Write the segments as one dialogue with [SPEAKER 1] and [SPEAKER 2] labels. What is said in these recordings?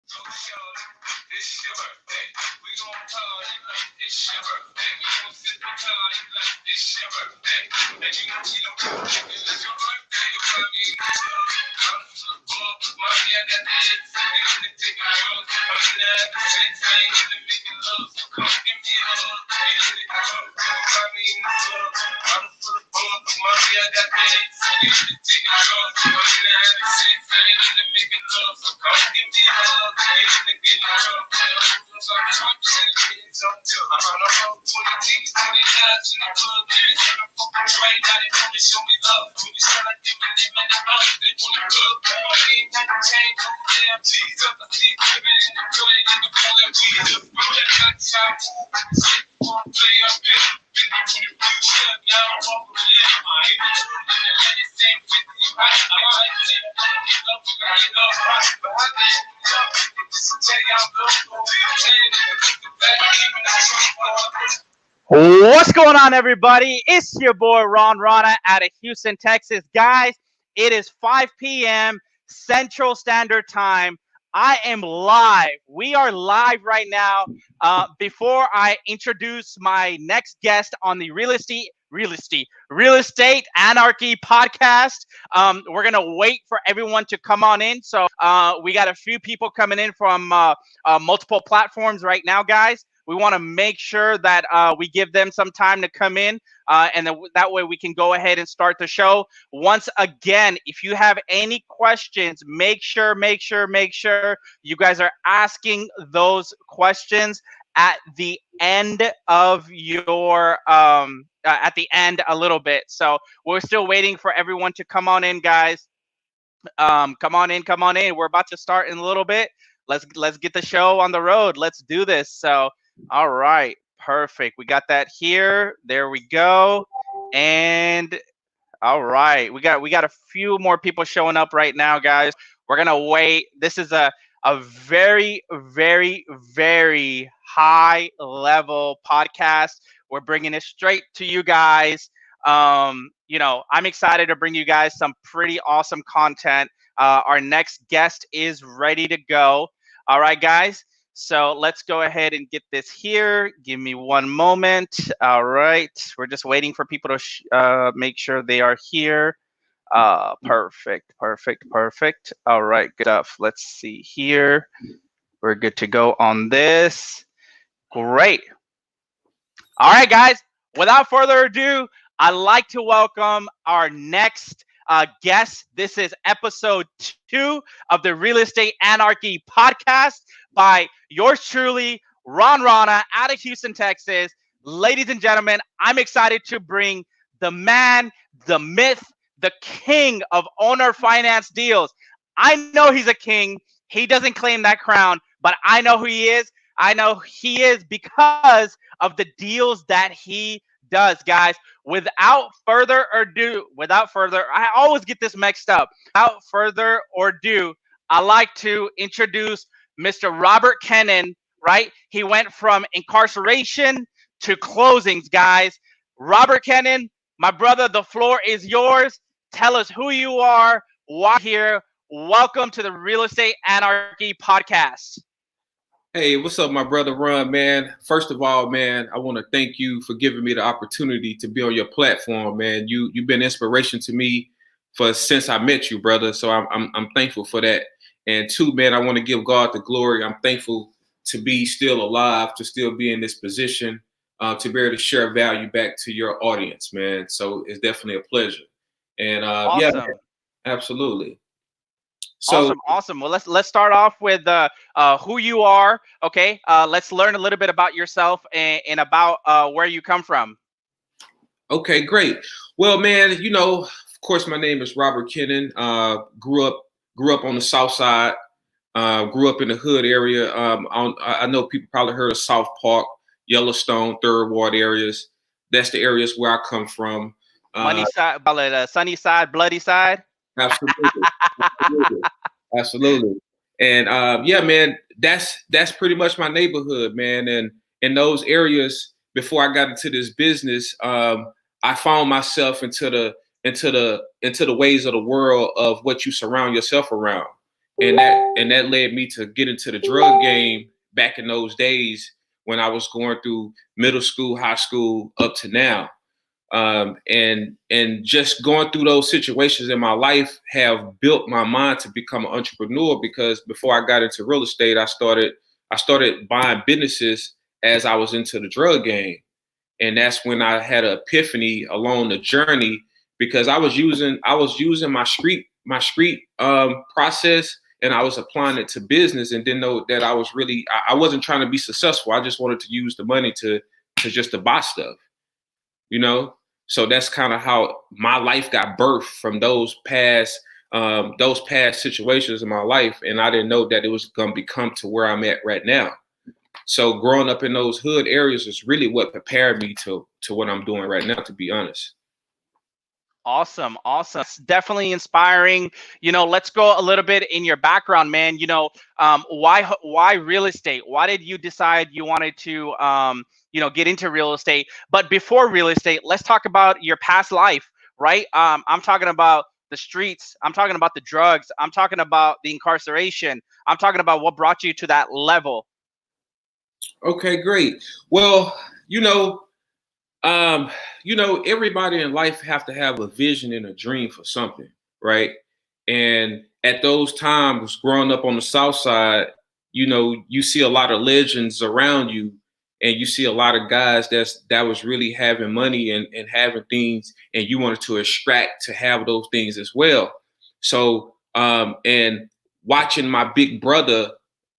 [SPEAKER 1] So shorty, it's your birthday. We gon' party like it's your birthday. We gon' sip the party like it's your birthday. And you know we don't care if it's your birthday. You find me in the club. I'm football, mommy, I got the hits. Niggas in the taking drugs. I'm in the having sex. I ain't in the making love. So come give me a hug. You in the club. You find me in the club. I'm football, mommy, I got the hits. Niggas in the taking drugs. I'm in the having sex. I ain't in the making love. So come give me a hug.
[SPEAKER 2] What's going on, everybody? It's your boy Rana out of Houston, Texas. Guys, it is 5 p.m. Central Standard Time. I am live. We are live right now. Before I introduce my next guest on the Real Estate Anarchy podcast, we're gonna wait for everyone to come on in. So we got a few people coming in from multiple platforms right now, guys. We want to make sure that we give them some time to come in, and that way we can go ahead and start the show. Once again, if you have any questions, make sure you guys are asking those questions at the end of your at the end a little bit. So we're still waiting for everyone to come on in, guys. Come on in. We're about to start in a little bit. Let's get the show on the road. Let's do this. So. All right, perfect. We got that here. There we go. And all right, we got a few more people showing up right now, guys. We're gonna wait. This is a very high level podcast. We're bringing it straight to you guys. I'm excited to bring you guys some pretty awesome content. Our next guest is ready to go. All right, guys. So let's go ahead and get this here. Give me one moment. All right. We're just waiting for people to make sure they are here. Perfect. All right, good stuff. Let's see here. We're good to go on this. Great. All right, guys. Without further ado, I'd like to welcome our next guest. This is episode 2 of the Real Estate Anarchy podcast by yours truly, Rana, out of Houston, Texas. Ladies and gentlemen, I'm excited to bring the man, the myth, the king of owner finance deals. I know he's a king. He doesn't claim that crown, but I know who he is. I know he is because of the deals that he does, guys. Without further ado, I always get this mixed up. Without further ado, I'd like to introduce Mr. Robert Kennon, right? He went from incarceration to closings, guys. Robert Kennon, my brother, the floor is yours. Tell us who you are, why you're here. Welcome to the Real Estate Anarchy podcast.
[SPEAKER 3] Hey, what's up, my brother Ron, man? First of all, man, I want to thank you for giving me the opportunity to be on your platform, man. You've been inspiration to me since I met you, brother. So I'm thankful for that. And two, man, I want to give God the glory. I'm thankful to be still alive, to still be in this position, to be able to share value back to your audience, man. So it's definitely a pleasure. And
[SPEAKER 2] awesome.
[SPEAKER 3] Yeah, man, absolutely. So
[SPEAKER 2] awesome. Well, let's start off with who you are. Okay, let's learn a little bit about yourself and about where you come from.
[SPEAKER 3] Okay, great. Well, man, of course, my name is Robert Kennon. Grew up on the South Side. Grew up in the hood area. I know people probably heard of South Park, Yellowstone, Third Ward areas. That's the areas where I come from.
[SPEAKER 2] Money side, sunny side, bloody side.
[SPEAKER 3] Absolutely. And yeah, man, that's pretty much my neighborhood, man. And in those areas, before I got into this business, I found myself into the ways of the world of what you surround yourself around. and that led me to get into the drug game back in those days when I was going through middle school, high school, up to now. And just going through those situations in my life have built my mind to become an entrepreneur, because before I got into real estate, I started buying businesses as I was into the drug game. And that's when I had an epiphany along the journey, because I was using my street process, and I was applying it to business, and didn't know that I wasn't trying to be successful. I just wanted to use the money to buy stuff, you know. So that's kind of how my life got birthed from those past situations in my life, and I didn't know that it was going to become to where I'm at right now. So growing up in those hood areas is really what prepared me to what I'm doing right now, to be honest.
[SPEAKER 2] Awesome, awesome. It's definitely inspiring. Let's go a little bit in your background, man. Why real estate? Why did you decide you wanted to get into real estate? But before real estate, let's talk about your past life, right? I'm talking about the streets. I'm talking about the drugs. I'm talking about the incarceration. I'm talking about what brought you to that level.
[SPEAKER 3] Okay, great. Well, everybody in life have to have a vision and a dream for something, right? And at those times, growing up on the South Side, you see a lot of legends around you, and you see a lot of guys that was really having money and having things, and you wanted to extract to have those things as well. So, and watching my big brother,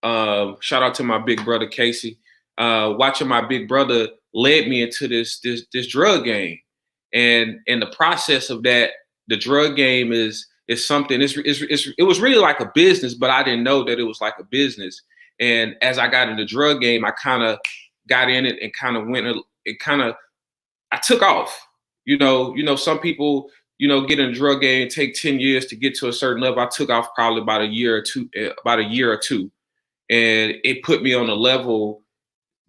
[SPEAKER 3] shout out to my big brother Casey, watching my big brother led me into this drug game, and in the process of that, the drug game is something. It was really like a business, but I didn't know that it was like a business. And as I got in the drug game, I kind of got in it and kind of went. It kind of I took off. Some people get in the drug game, take 10 years to get to a certain level. I took off probably about a year or two, and it put me on a level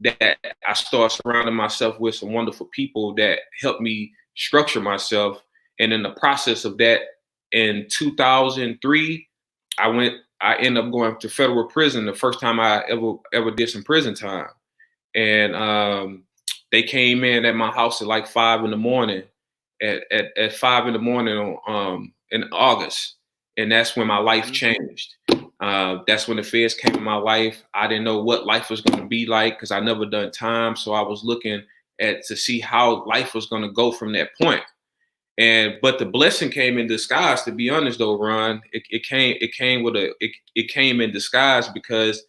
[SPEAKER 3] that I started surrounding myself with some wonderful people that helped me structure myself. And in the process of that, in 2003, I ended up going to federal prison, the first time I ever did some prison time. And they came in at my house at like 5 in the morning, at 5 in the morning on in August. And that's when my life changed. That's when the feds came in my life. I didn't know what life was going to be like, because I never done time. So I was looking to see how life was going to go from that point. But the blessing came in disguise, to be honest, though, Ron. It came in disguise, because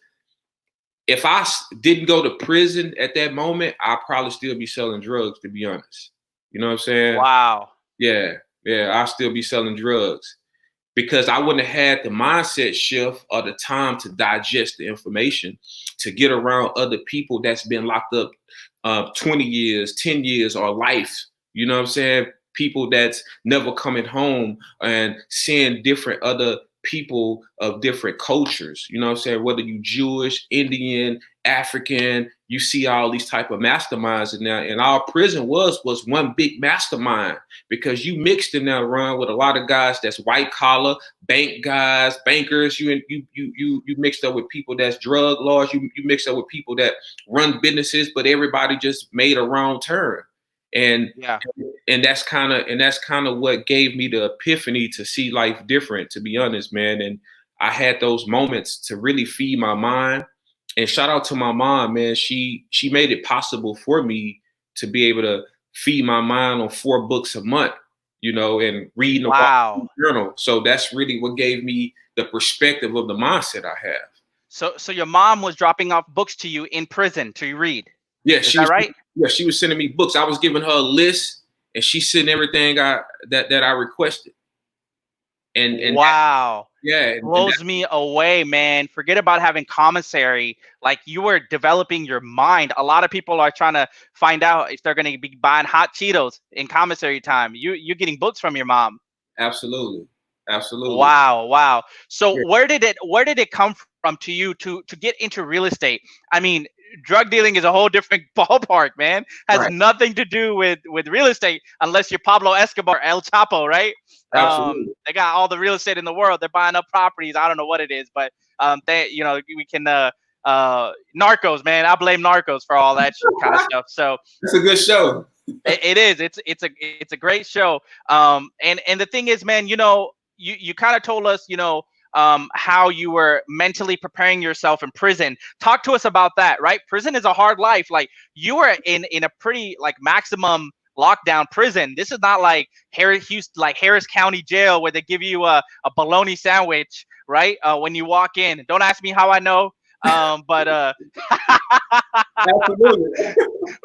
[SPEAKER 3] if I didn't go to prison at that moment, I'd probably still be selling drugs, to be honest. You know what I'm saying?
[SPEAKER 2] Wow.
[SPEAKER 3] Yeah, I'll still be selling drugs, because I wouldn't have had the mindset shift or the time to digest the information, to get around other people that's been locked up 20 years, 10 years, or life. You know what I'm saying? People that's never coming home, and seeing different other people of different cultures. You know what I'm saying? Whether you Jewish, Indian, African, you see all these type of masterminds in there. And our prison was one big mastermind, because you mixed in there around with a lot of guys that's white collar, bank guys, bankers. You mixed up with people that's drug lords. You mixed up with people that run businesses, but everybody just made a wrong turn. And
[SPEAKER 2] Yeah.
[SPEAKER 3] and that's kind of what gave me the epiphany to see life different, to be honest, man. And I had those moments to really feed my mind. And shout out to my mom, man. She made it possible for me to be able to feed my mind on 4 books a month, and reading
[SPEAKER 2] Wow.
[SPEAKER 3] a journal. So that's really what gave me the perspective of the mindset I have.
[SPEAKER 2] So your mom was dropping off books to you in prison to read.
[SPEAKER 3] Yeah,
[SPEAKER 2] Is that right?
[SPEAKER 3] she was sending me books. I was giving her a list, and she sent everything that I requested. And
[SPEAKER 2] wow.
[SPEAKER 3] Blows
[SPEAKER 2] Me away, man. Forget about having commissary. Like, you were developing your mind. A lot of people are trying to find out if they're going to be buying hot Cheetos in commissary time. You're getting books from your mom.
[SPEAKER 3] Absolutely.
[SPEAKER 2] Wow. So
[SPEAKER 3] Yeah.
[SPEAKER 2] where did it come from to you to get into real estate? I mean, drug dealing is a whole different ballpark, man. Has
[SPEAKER 3] Right.
[SPEAKER 2] nothing to do with real estate unless you're Pablo Escobar, El Chapo, right?
[SPEAKER 3] Absolutely.
[SPEAKER 2] They got all the real estate in the world. They're buying up properties. I don't know what it is, but they, we can Narcos, man. I blame Narcos for all that kind of stuff. So
[SPEAKER 3] It's a good show.
[SPEAKER 2] it is. It's a great show. And the thing is, man, you kind of told us, how you were mentally preparing yourself in prison. Talk to us about that, right? Prison is a hard life. Like you were in a pretty like maximum lockdown prison. This is not like Harris County Jail where they give you a bologna sandwich, right? When you walk in. Don't ask me how I know. But
[SPEAKER 3] Absolutely.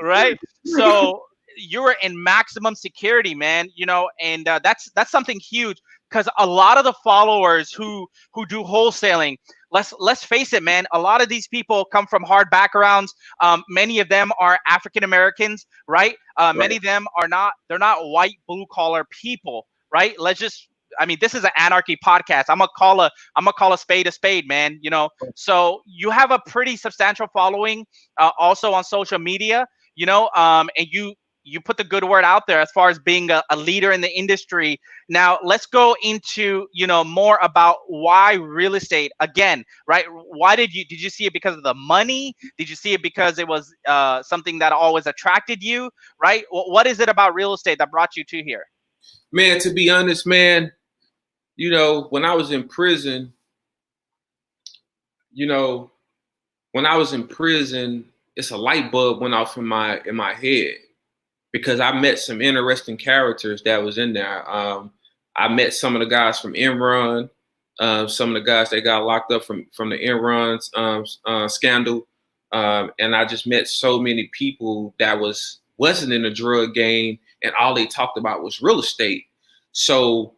[SPEAKER 2] right. So you were in maximum security, man. And that's something huge because a lot of the followers who do wholesaling, let's face it, man. A lot of these people come from hard backgrounds. Many of them are African Americans, right? Many of them are not. They're not white blue collar people, right? I mean, this is an anarchy podcast. I'm gonna call a spade, man. So you have a pretty substantial following, also on social media. And you put the good word out there as far as being a leader in the industry. Now let's go into more about why real estate again, right? Why did you see it because of the money? Did you see it because it was something that always attracted you, right? What is it about real estate that brought you to here?
[SPEAKER 3] Man, to be honest, man, when I was in prison, it's a light bulb went off in my head because I met some interesting characters that was in there. I met some of the guys from Enron, some of the guys that got locked up from the Enron scandal, and I just met so many people that wasn't in the drug game, and all they talked about was real estate. So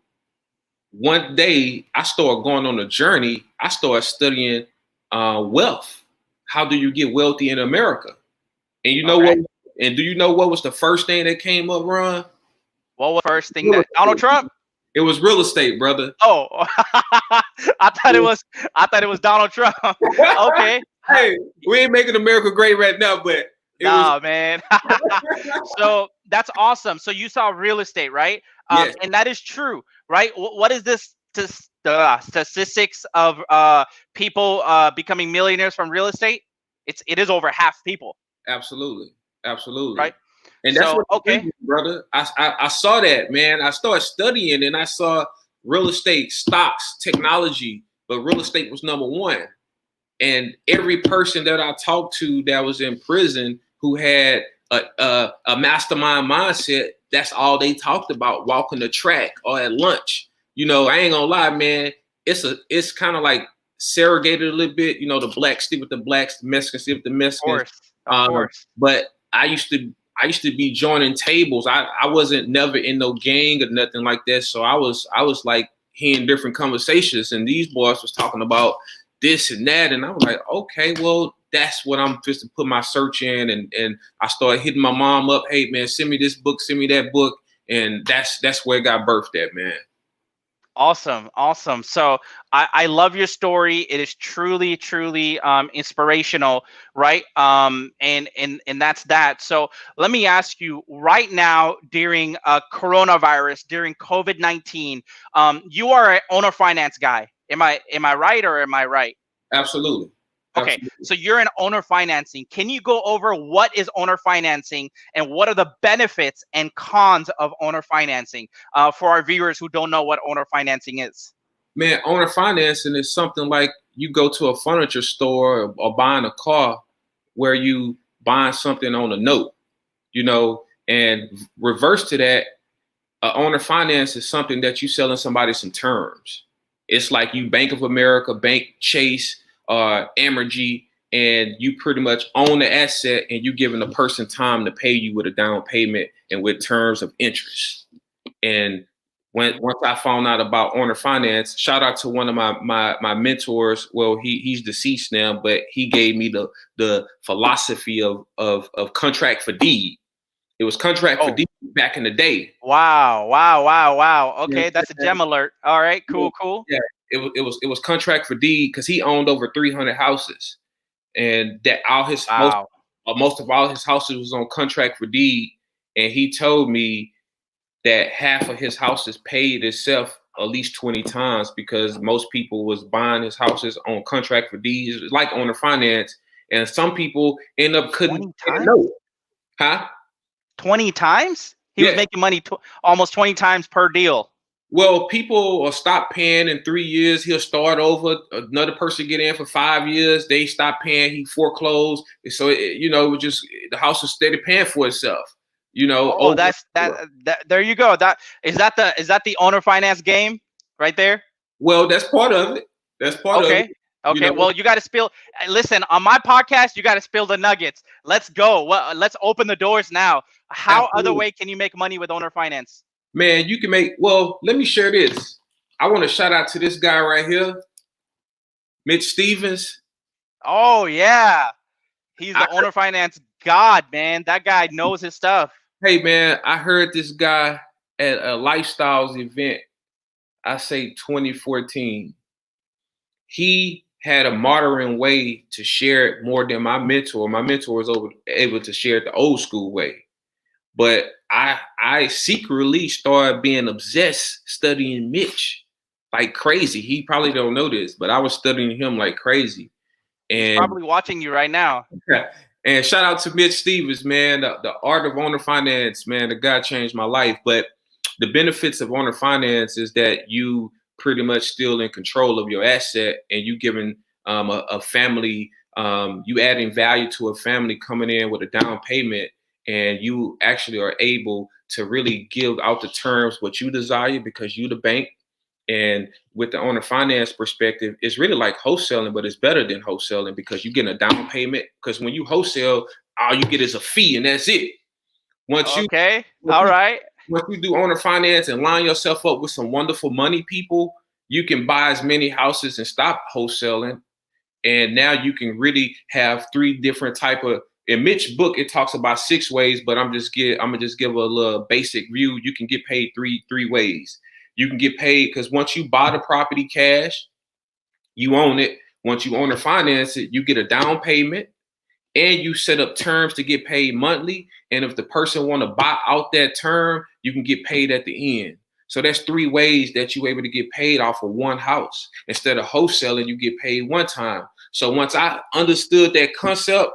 [SPEAKER 3] one day I started going on a journey. I started studying wealth. How do you get wealthy in America? And you know what? And do you know what was the first thing that came up, Ron?
[SPEAKER 2] What was the first thing that Donald Trump?
[SPEAKER 3] It was real estate, brother.
[SPEAKER 2] Oh, I thought it was Donald Trump. Okay.
[SPEAKER 3] Hey, we ain't making America great right now, but
[SPEAKER 2] man. So that's awesome. So you saw real estate, right?
[SPEAKER 3] Yes.
[SPEAKER 2] And that is true, right? What is this statistics of people becoming millionaires from real estate? It is over half people.
[SPEAKER 3] Absolutely.
[SPEAKER 2] Right.
[SPEAKER 3] And that's brother. I saw that, man. I started studying and I saw real estate, stocks, technology, but real estate was number one. And every person that I talked to that was in prison who had a mastermind mindset, that's all they talked about, walking the track or at lunch. I ain't gonna lie, man. It's kind of like segregated a little bit. The blacks stick with the blacks, the Mexicans stick with the Mexicans.
[SPEAKER 2] Of course.
[SPEAKER 3] But I used to be joining tables. I wasn't never in no gang or nothing like that. So I was like hearing different conversations, and these boys was talking about this and that, and I was like, okay, well, that's what I'm just to put my search in, and I started hitting my mom up. Hey, man, send me this book, send me that book, and that's where it got birthed at, man.
[SPEAKER 2] Awesome. So I love your story. It is truly inspirational, right? And that's that. So let me ask you right now, during coronavirus, during COVID-19, you are an owner finance guy. Am I right or am I right?
[SPEAKER 3] Absolutely.
[SPEAKER 2] Okay, so you're in owner financing. Can you go over what is owner financing and what are the benefits and cons of owner financing for our viewers who don't know what owner financing is?
[SPEAKER 3] Man, owner financing is something like you go to a furniture store or buying a car where you buying something on a note, and reverse to that, owner finance is something that you selling somebody some terms. It's like you Bank of America, Bank Chase, Anarchy, and you pretty much own the asset and you giving the person time to pay you with a down payment and with terms of interest. And once I found out about owner finance, shout out to one of my mentors. Well, he's deceased now, but he gave me the philosophy of contract for deed. It was contract for deed back in the day.
[SPEAKER 2] Wow. Okay, that's a gem alert. All right, cool.
[SPEAKER 3] Yeah. It was contract for deed because he owned over 300 houses, and that all his
[SPEAKER 2] Wow.
[SPEAKER 3] most of all his houses was on contract for deed. And he told me that half of his houses paid itself at least 20 times because most people was buying his houses on contract for deeds, like owner finance. And some people end up couldn't
[SPEAKER 2] 20 times?
[SPEAKER 3] know. Huh?
[SPEAKER 2] 20 times? He was
[SPEAKER 3] Yeah.
[SPEAKER 2] making money almost 20 times per deal.
[SPEAKER 3] Well, people will stop paying in 3 years. He'll start over. Another person get in for 5 years. They stop paying. He foreclosed. So it was just the house was steady paying for itself.
[SPEAKER 2] Oh, that's that. There you go. Is that the owner finance game right there?
[SPEAKER 3] Well, that's part of it. That's part of it.
[SPEAKER 2] Okay. Well, you got to spill. Listen, on my podcast, you got to spill the nuggets. Let's go. Well, let's open the doors now. How
[SPEAKER 3] Absolutely.
[SPEAKER 2] other way can you make money with owner finance?
[SPEAKER 3] Man, you can make. Well, let me share this. I want to shout out to this guy right here, Mitch Stevens.
[SPEAKER 2] Oh yeah, he's the owner finance god, man. That guy knows his stuff.
[SPEAKER 3] Hey man, I heard this guy at a lifestyles event. I say 2014. He had a modern way to share it more than my mentor. My mentor was able to share it the old school way. But I secretly started being obsessed studying Mitch like crazy. He probably don't know this, but I was studying him like crazy. And
[SPEAKER 2] he's probably watching you right now.
[SPEAKER 3] And shout out to Mitch Stevens, man. The art of owner finance, man. The guy changed my life. But the benefits of owner finance is that you pretty much still in control of your asset, and you giving a family, you adding value to a family coming in with a down payment, and you actually are able to really give out the terms what you desire because you the bank. And with the owner finance perspective, it's really like wholesaling, but it's better than wholesaling because you get a down payment. Because when you wholesale, all you get is a fee, and that's it. Once you do owner finance and line yourself up with some wonderful money people, you can buy as many houses and stop wholesaling. And now you can really have 3 different type of. In Mitch's book, it talks about 6 ways, but I'm gonna just give a little basic view. You can get paid three ways. You can get paid because once you buy the property cash, you own it. Once you owner finance it, you get a down payment, and you set up terms to get paid monthly. And if the person want to buy out that term, you can get paid at the end. So that's 3 ways that you're able to get paid off of one house. Instead of wholesaling, you get paid one time. So once I understood that concept,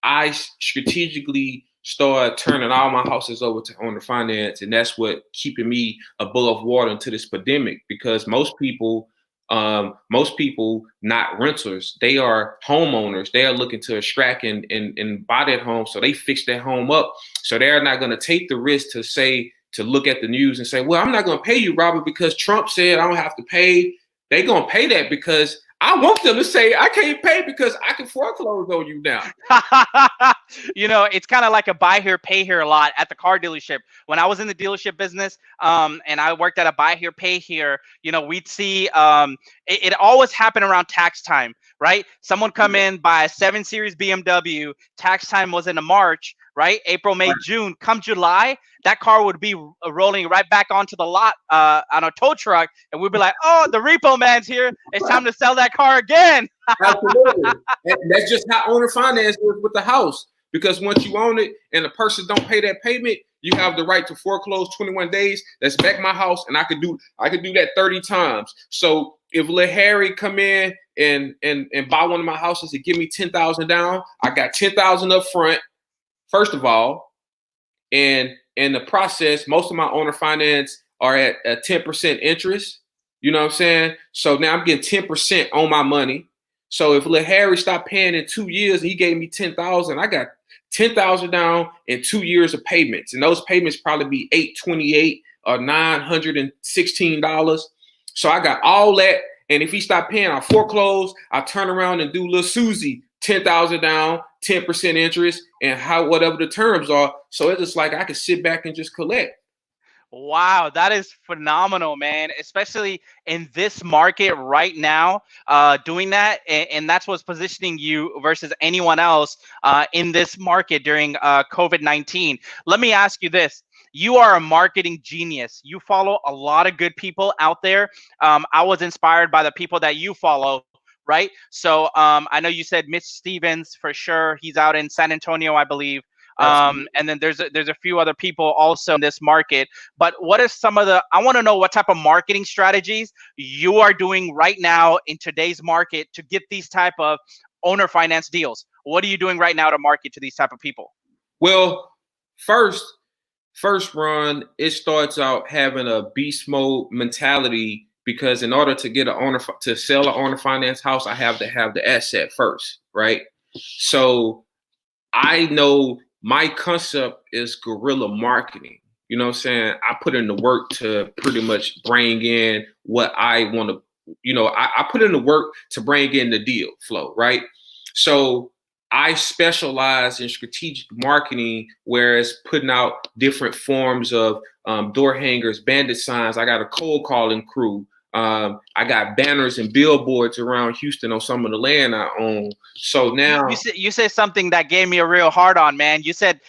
[SPEAKER 3] I strategically started turning all my houses over to owner finance, and that's what keeping me above water into this pandemic. Because most people not renters, they are homeowners. They are looking to extract and buy that home, so they fix that home up. So they're not going to take the risk to look at the news and say, well, I'm not going to pay you, Robert, because Trump said I don't have to pay. They're going to pay that because I want them to say I can't pay because I can foreclose on you now.
[SPEAKER 2] It's kind of like a buy here, pay here a lot at the car dealership. When I was in the dealership business, and I worked at a buy here, pay here, we'd see it always happened around tax time, right? Someone come in, buy a 7 Series BMW, tax time was in March, right? April, May, June. Come July, that car would be rolling right back onto the lot on a tow truck, and we'd be like, oh, the repo man's here. It's time to sell that car again.
[SPEAKER 3] Absolutely. And that's just how owner finance is with the house. Because once you own it and the person don't pay that payment, you have the right to foreclose 21 days. That's back my house, and I could do that 30 times. So if Lil Harry come in and buy one of my houses and give me $10,000 down, I got $10,000 up front, first of all. And in the process, most of my owner finance are at a 10% interest. You know what I'm saying? So now I'm getting 10% on my money. So if Lil Harry stopped paying in 2 years and he gave me $10,000, I got $10,000 down in 2 years of payments. And those payments probably be $828 or $916. So I got all that. And if he stopped paying, I foreclose, I turn around and do Lil Susie, $10,000 down, 10% interest, and whatever the terms are. So it's just like I could sit back and just collect.
[SPEAKER 2] Wow, that is phenomenal, man. Especially in this market right now, doing that, and that's what's positioning you versus anyone else in this market during COVID-19. Let me ask you this. You are a marketing genius. You follow a lot of good people out there. I was inspired by the people that you follow. right? So I know you said Mitch Stevens for sure. He's out in San Antonio, I believe.
[SPEAKER 3] Absolutely.
[SPEAKER 2] And then there's a few other people also in this market. But what are some of the? I want to know what type of marketing strategies you are doing right now in today's market to get these type of owner finance deals. What are you doing right now to market to these type of people?
[SPEAKER 3] Well, first run, it starts out having a beast mode mentality, because in order to get to sell an owner finance house, I have to have the asset first, right? So I know my concept is guerrilla marketing. You know what I'm saying? I put in the work to pretty much bring in what I want to, I put in the work to bring in the deal flow, right? So I specialize in strategic marketing, whereas putting out different forms of door hangers, bandit signs. I got a cold calling crew. I got banners and billboards around Houston on some of the land I own. So now
[SPEAKER 2] You said something that gave me a real hard on, man. You said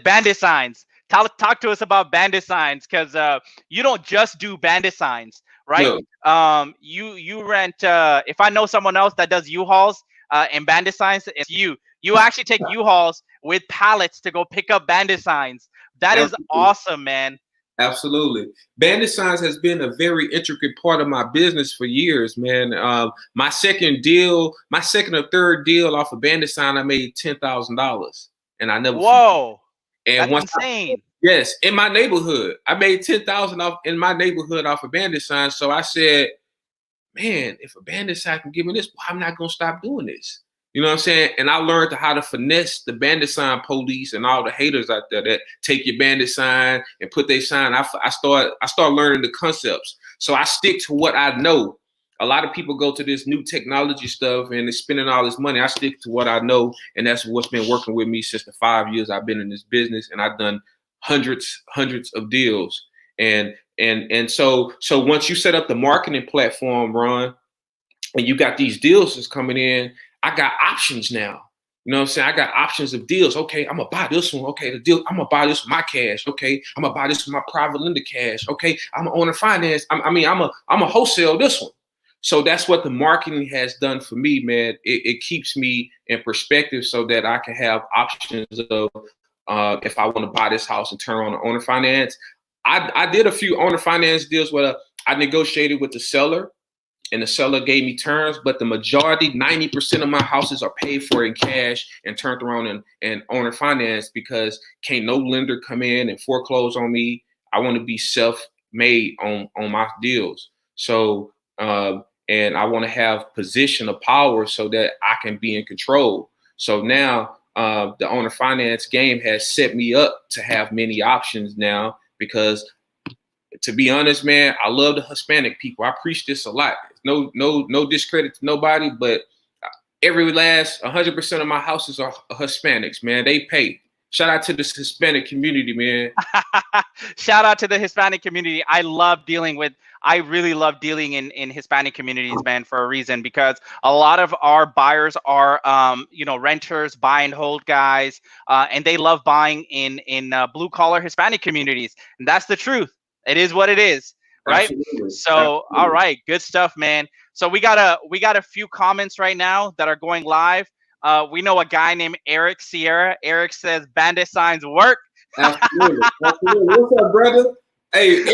[SPEAKER 2] bandit signs. Talk to us about bandit signs, because you don't just do bandit signs, right?
[SPEAKER 3] no,
[SPEAKER 2] You rent. If I know someone else that does U-Hauls and bandit signs, it's you. You actually take U-Hauls with pallets to go pick up bandit signs. That is
[SPEAKER 3] absolutely.
[SPEAKER 2] awesome, man.
[SPEAKER 3] Absolutely. Bandit signs has been a very intricate part of my business for years, man. My second or third deal off a bandit sign, I made $10,000, and I never forget.
[SPEAKER 2] Whoa,
[SPEAKER 3] And
[SPEAKER 2] that's
[SPEAKER 3] once
[SPEAKER 2] insane.
[SPEAKER 3] yes, in my neighborhood, I made 10,000 off in my neighborhood off a bandit sign. So I said, man, if a bandit sign can give me this, well, I'm not gonna stop doing this. You know what I'm saying? And I learned how to finesse the bandit sign police and all the haters out there that take your bandit sign and put their sign. I start learning the concepts. So I stick to what I know. A lot of people go to this new technology stuff and they're spending all this money. I stick to what I know, and that's what's been working with me since the 5 years I've been in this business, and I've done hundreds of deals. And so once you set up the marketing platform, Ron, and you got these deals that's coming in, I got options now. You know what I'm saying? I got options of deals. Okay, I'm gonna buy this one. Okay, the deal, I'm gonna buy this with my cash. Okay, I'm gonna buy this with my private lender cash. Okay, I'm gonna own a finance. I'm a wholesale this one. So that's what the marketing has done for me, man. It keeps me in perspective so that I can have options of if I want to buy this house and turn on the owner finance. I did a few owner finance deals where I negotiated with the seller, and the seller gave me terms, but the majority, 90% of my houses are paid for in cash and turned around and owner finance, because can't no lender come in and foreclose on me. I want to be self-made on my deals. So, and I want to have position of power so that I can be in control. So now the owner finance game has set me up to have many options now, because to be honest, man, I love the Hispanic people. I preach this a lot. No discredit to nobody, but every last 100% of my houses are Hispanics, man. They pay. Shout out to this Hispanic community, man.
[SPEAKER 2] Shout out to the Hispanic community. I really love dealing in Hispanic communities, man, for a reason, because a lot of our buyers are, renters, buy and hold guys, and they love buying in blue collar Hispanic communities. And that's the truth. It is what it is, right?
[SPEAKER 3] Absolutely.
[SPEAKER 2] So,
[SPEAKER 3] Absolutely.
[SPEAKER 2] all right, good stuff, man. So we got a few comments right now that are going live. We know a guy named Eric Sierra. Eric says bandit signs work.
[SPEAKER 3] Absolutely. What's up, brother? Hey,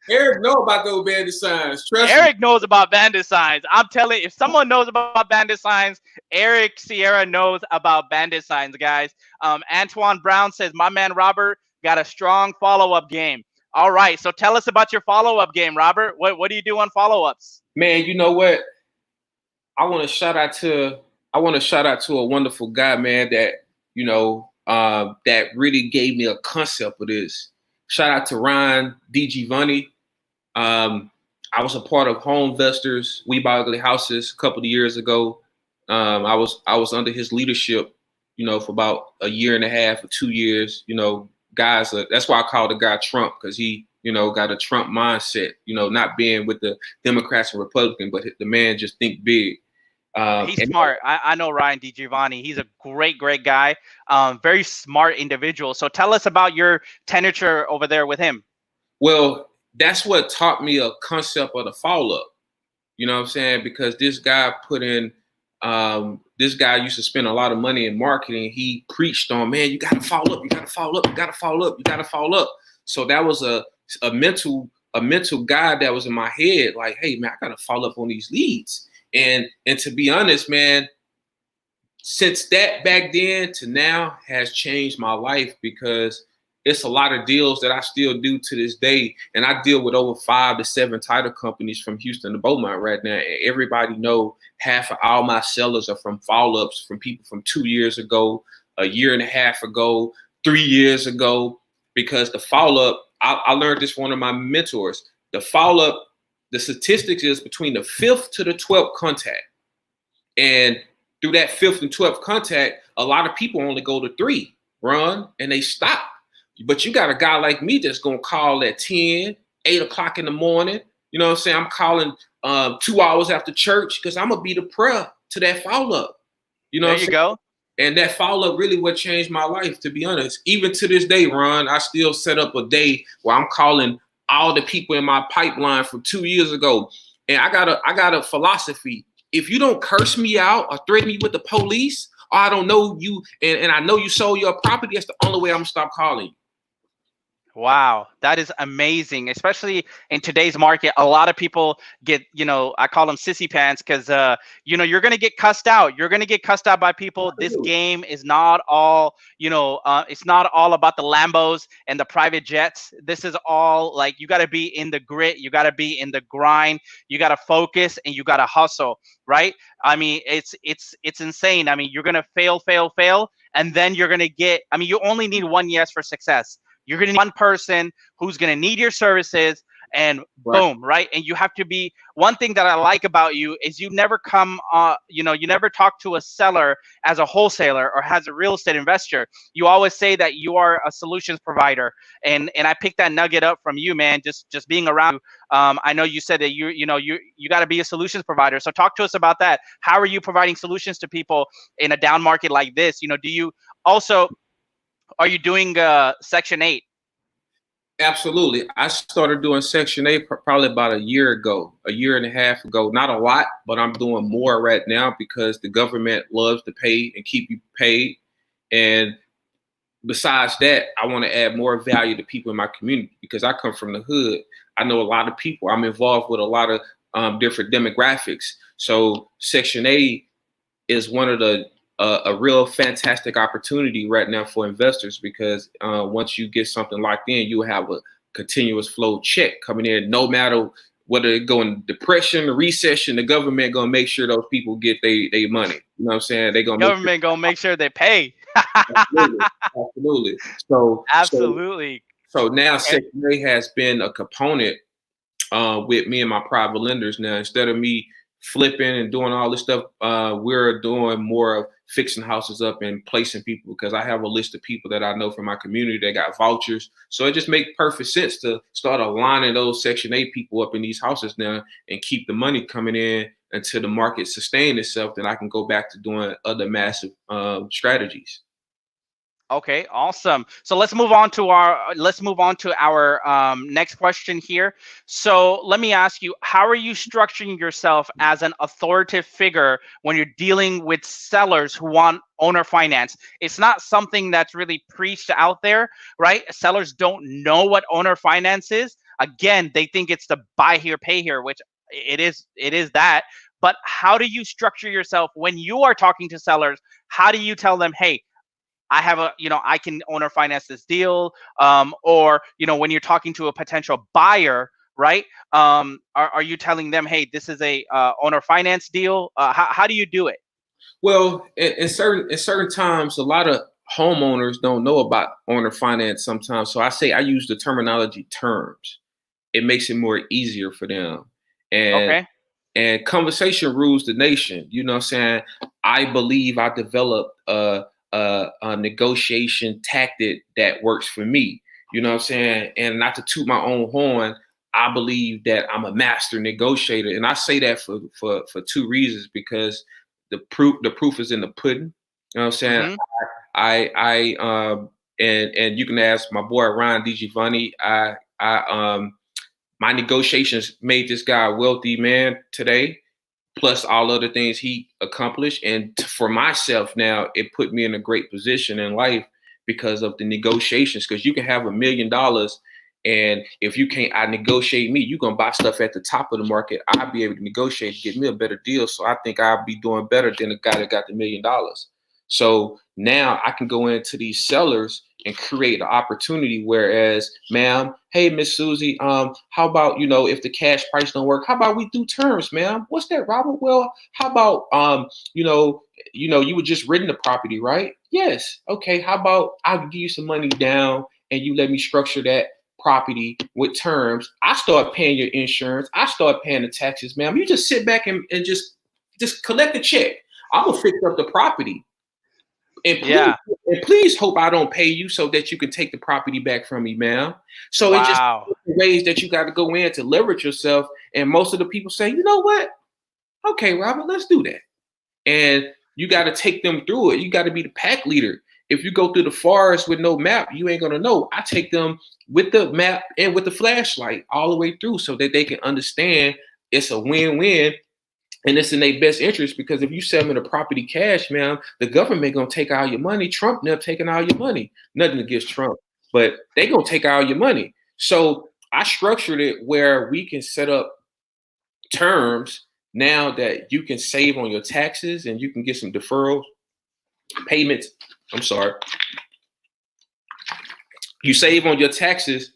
[SPEAKER 3] Eric know about those bandit signs. Trust me.
[SPEAKER 2] Eric knows about bandit signs. I'm telling you, if someone knows about bandit signs, Eric Sierra knows about bandit signs, guys. Antoine Brown says, my man Robert got a strong follow-up game. All right, so tell us about your follow-up game, Robert. What do you do on follow-ups?
[SPEAKER 3] Man, you know what? I want to shout out to a wonderful guy, man, that that really gave me a concept of this. Shout out to Ryan DiGiovanni. I was a part of Home Investors, We Buy Ugly Houses, a couple of years ago. I was under his leadership, for about a year and a half or 2 years. Guys, that's why I call the guy Trump, because he, got a Trump mindset. Not being with the Democrats and Republicans, but the man just think big.
[SPEAKER 2] He's smart. I know Ryan DiGiovanni. He's a great guy. Very smart individual. So tell us about your tenure over there with him.
[SPEAKER 3] Well, that's what taught me a concept of the follow-up. You know what I'm saying? Because this guy put in, this guy used to spend a lot of money in marketing. He preached on, man, you got to follow up, you got to follow up, you got to follow up, you got to follow up. So that was a mental guide that was in my head, like, hey man, I got to follow up on these leads. And to be honest, man, since that back then to now has changed my life, because it's a lot of deals that I still do to this day. And I deal with over 5 to 7 title companies from Houston to Beaumont right now. And everybody know half of all my sellers are from follow-ups from people from 2 years ago, a year and a half ago, 3 years ago, because the follow-up, I learned this from one of my mentors. The follow-up, the statistics is between the 5th to the 12th contact. And through that 5th and 12th contact, a lot of people only go to 3, run, and they stop. But you got a guy like me that's going to call at 10, 8 o'clock in the morning. You know what I'm saying? I'm calling 2 hours after church because I'm going to be the prayer to that follow-up. You know
[SPEAKER 2] there you go.
[SPEAKER 3] And that follow-up really what changed my life, to be honest. Even to this day, Ron, I still set up a day where I'm calling all the people in my pipeline from 2 years ago. And I got a philosophy. If you don't curse me out or threaten me with the police, or I don't know you, and I know you sold your property, that's the only way I'm going to stop calling you.
[SPEAKER 2] Wow, that is amazing, especially in today's market. A lot of people get, I call them sissy pants because, you're going to get cussed out. You're going to get cussed out by people. This game is not all, it's not all about the Lambos and the private jets. This is all like, you got to be in the grit. You got to be in the grind. You got to focus and you got to hustle, right? I mean, it's insane. I mean, you're going to fail. And then you're going to get, you only need one yes for success. You're going to need one person who's going to need your services, and boom, right? And you have to be, one thing that I like about you is you never come, you never talk to a seller as a wholesaler or as a real estate investor. You always say that you are a solutions provider. And I picked that nugget up from you, man, just being around you. I know you said that you got to be a solutions provider. So talk to us about that. How are you providing solutions to people in a down market like this? Do you also, are you doing Section 8?
[SPEAKER 3] Absolutely. I started doing Section 8 probably about a year and a half ago. Not a lot, but I'm doing more right now because the government loves to pay and keep you paid. And besides that, I want to add more value to people in my community because I come from the hood. I know a lot of people. I'm involved with a lot of different demographics. So Section 8 is one of the a real fantastic opportunity right now for investors because once you get something locked in, you have a continuous flow check coming in, no matter whether it go in depression or recession, the government gonna make sure those people get their money. You know what I'm saying? They
[SPEAKER 2] gonna make sure they pay.
[SPEAKER 3] Absolutely.
[SPEAKER 2] Absolutely.
[SPEAKER 3] So now Section 8 has been a component with me and my private lenders. Now, instead of me flipping and doing all this stuff, we're doing more of fixing houses up and placing people because I have a list of people that I know from my community that got vouchers. So it just makes perfect sense to start aligning those Section 8 people up in these houses now and keep the money coming in until the market sustains itself. Then I can go back to doing other massive strategies.
[SPEAKER 2] Okay, awesome. So let's move on to our next question here. So let me ask you, how are you structuring yourself as an authoritative figure when you're dealing with sellers who want owner finance? It's not something that's really preached out there, right? Sellers don't know what owner finance is. Again, they think it's the buy here, pay here, which it is that. But how do you structure yourself when you are talking to sellers? How do you tell them, hey, I have I can owner finance this deal, or, when you're talking to a potential buyer, right? Are you telling them, hey, this is a owner finance deal? How do you do it?
[SPEAKER 3] Well, in certain times, a lot of homeowners don't know about owner finance sometimes. So I use the terminology terms. It makes it more easier for them. And conversation rules the nation. You know what I'm saying? I believe I developed a negotiation tactic that works for me. You know what I'm saying? And not to toot my own horn, I believe that I'm a master negotiator. And I say that for two reasons, because the proof is in the pudding. You know what I'm saying? Mm-hmm. And you can ask my boy Ryan DiGiovanni. My negotiations made this guy a wealthy man today, plus all other things he accomplished. And for myself now, it put me in a great position in life because of the negotiations. Because you can have $1 million, and if you can't I negotiate me, you're gonna buy stuff at the top of the market. I'll be able to negotiate to get me a better deal. So I think I'll be doing better than the guy that got the $1 million. So now I can go into these sellers and create an opportunity. Whereas, ma'am, hey, Miss Susie, how about, if the cash price don't work, how about we do terms, ma'am? What's that, Robert? Well, how about, you were just renting the property, right? Yes. Okay. How about I'll give you some money down and you let me structure that property with terms. I start paying your insurance. I start paying the taxes, ma'am. You just sit back and just collect the check. I'm gonna fix up the property.
[SPEAKER 2] Yeah.
[SPEAKER 3] And please hope I don't pay you so that you can take the property back from me, ma'am. So It just
[SPEAKER 2] Wow.
[SPEAKER 3] ways that you got to go in to leverage yourself. And most of the people say, you know what? Okay, Robert, let's do that. And you got to take them through it. You got to be the pack leader. If you go through the forest with no map, you ain't gonna know. I take them with the map and with the flashlight all the way through so that they can understand it's a win-win. And it's in their best interest, because if you sell them the property cash, man, the government gonna take all your money. Trump never taking all your money. Nothing against Trump, but they gonna take all your money. So I structured it where we can set up terms now that you can save on your taxes and you can get some deferral payments. I'm sorry. You save on your taxes.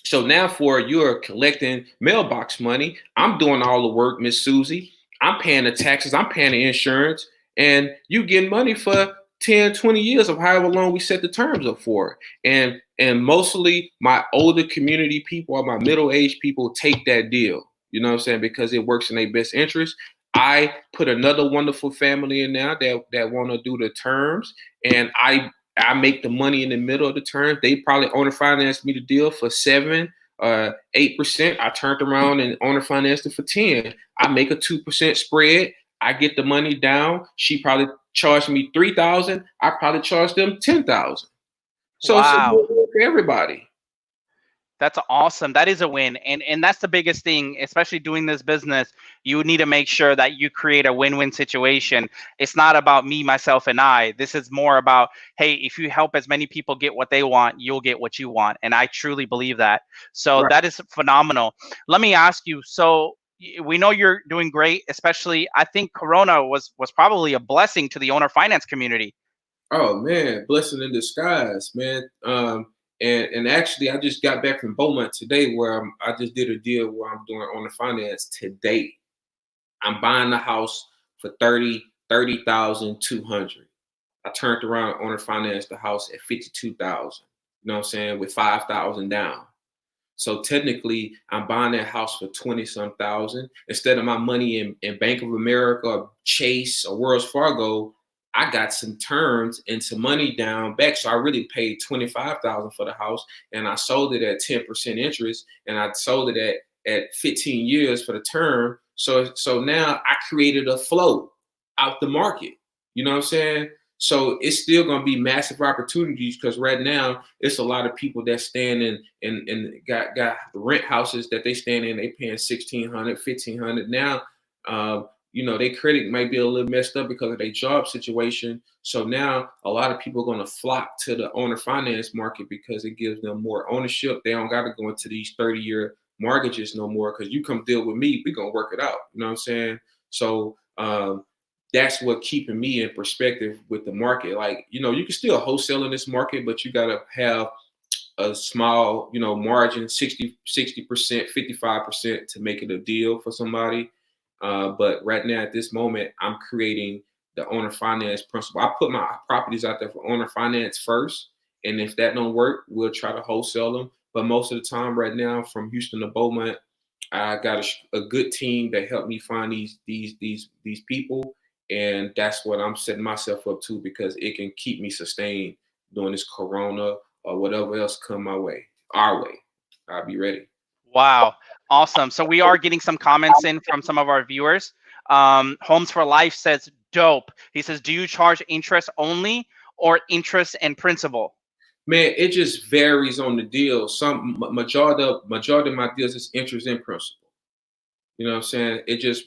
[SPEAKER 3] So now for you're collecting mailbox money, I'm doing all the work, Miss Susie. I'm paying the taxes, I'm paying the insurance, and you getting money for 10, 20 years of however long we set the terms up for. And mostly my older community people or my middle-aged people take that deal. You know what I'm saying? Because it works in their best interest. I put another wonderful family in now that want to do the terms, and I make the money in the middle of the term. They probably owner financed me the deal for 7%, 8%. I turned around and owner financed it for 10. I make a 2% spread. I get the money down. She probably charged me 3,000. I probably charged them 10,000. So it's a
[SPEAKER 2] Wow.
[SPEAKER 3] win for everybody.
[SPEAKER 2] That's awesome. That is a win. And that's the biggest thing, especially doing this business. You need to make sure that you create a win-win situation. It's not about me, myself, and I. This is more about, hey, if you help as many people get what they want, you'll get what you want. And I truly believe that. So
[SPEAKER 3] Right.
[SPEAKER 2] that is phenomenal. Let me ask you, so we know you're doing great, especially I think Corona was probably a blessing to the owner finance community.
[SPEAKER 3] Oh man, blessing in disguise, man. And actually, I just got back from Beaumont today, where I just did a deal where I'm doing on the finance today. I'm buying the house for 30,200. I turned around on the finance the house at 52,000. You know what I'm saying, with 5,000 down. So technically, I'm buying that house for 20 some thousand. Instead of my money in Bank of America or Chase or Wells Fargo, I got some terms and some money down back. So I really paid 25,000 for the house, and I sold it at 10% interest, and I sold it at 15 years for the term. So now I created a flow out the market. You know what I'm saying? So it's still gonna be massive opportunities, because right now it's a lot of people that stand and got rent houses that they stand in. They paying 1,600, 1,500 now. Their credit might be a little messed up because of their job situation. So now a lot of people are going to flock to the owner finance market because it gives them more ownership. They don't got to go into these 30-year mortgages no more, because you come deal with me, we're going to work it out. You know what I'm saying? So that's what keeping me in perspective with the market. Like, you can still wholesale in this market, but you got to have a small, margin, 60%, 55% to make it a deal for somebody. But right now, at this moment, I'm creating the owner finance principle. I put my properties out there for owner finance first, and if that don't work, we'll try to wholesale them. But most of the time, right now, from Houston to Beaumont, I got a good team that helped me find these people, and that's what I'm setting myself up to, because it can keep me sustained during this Corona or whatever else come my way, our way. I'll be ready.
[SPEAKER 2] Wow. Awesome. So we are getting some comments in from some of our viewers. Homes for Life says, dope. He says, do you charge interest only or interest and principal?
[SPEAKER 3] Man, it just varies on the deal. Some majority of my deals is interest in principal. You know what I'm saying? It just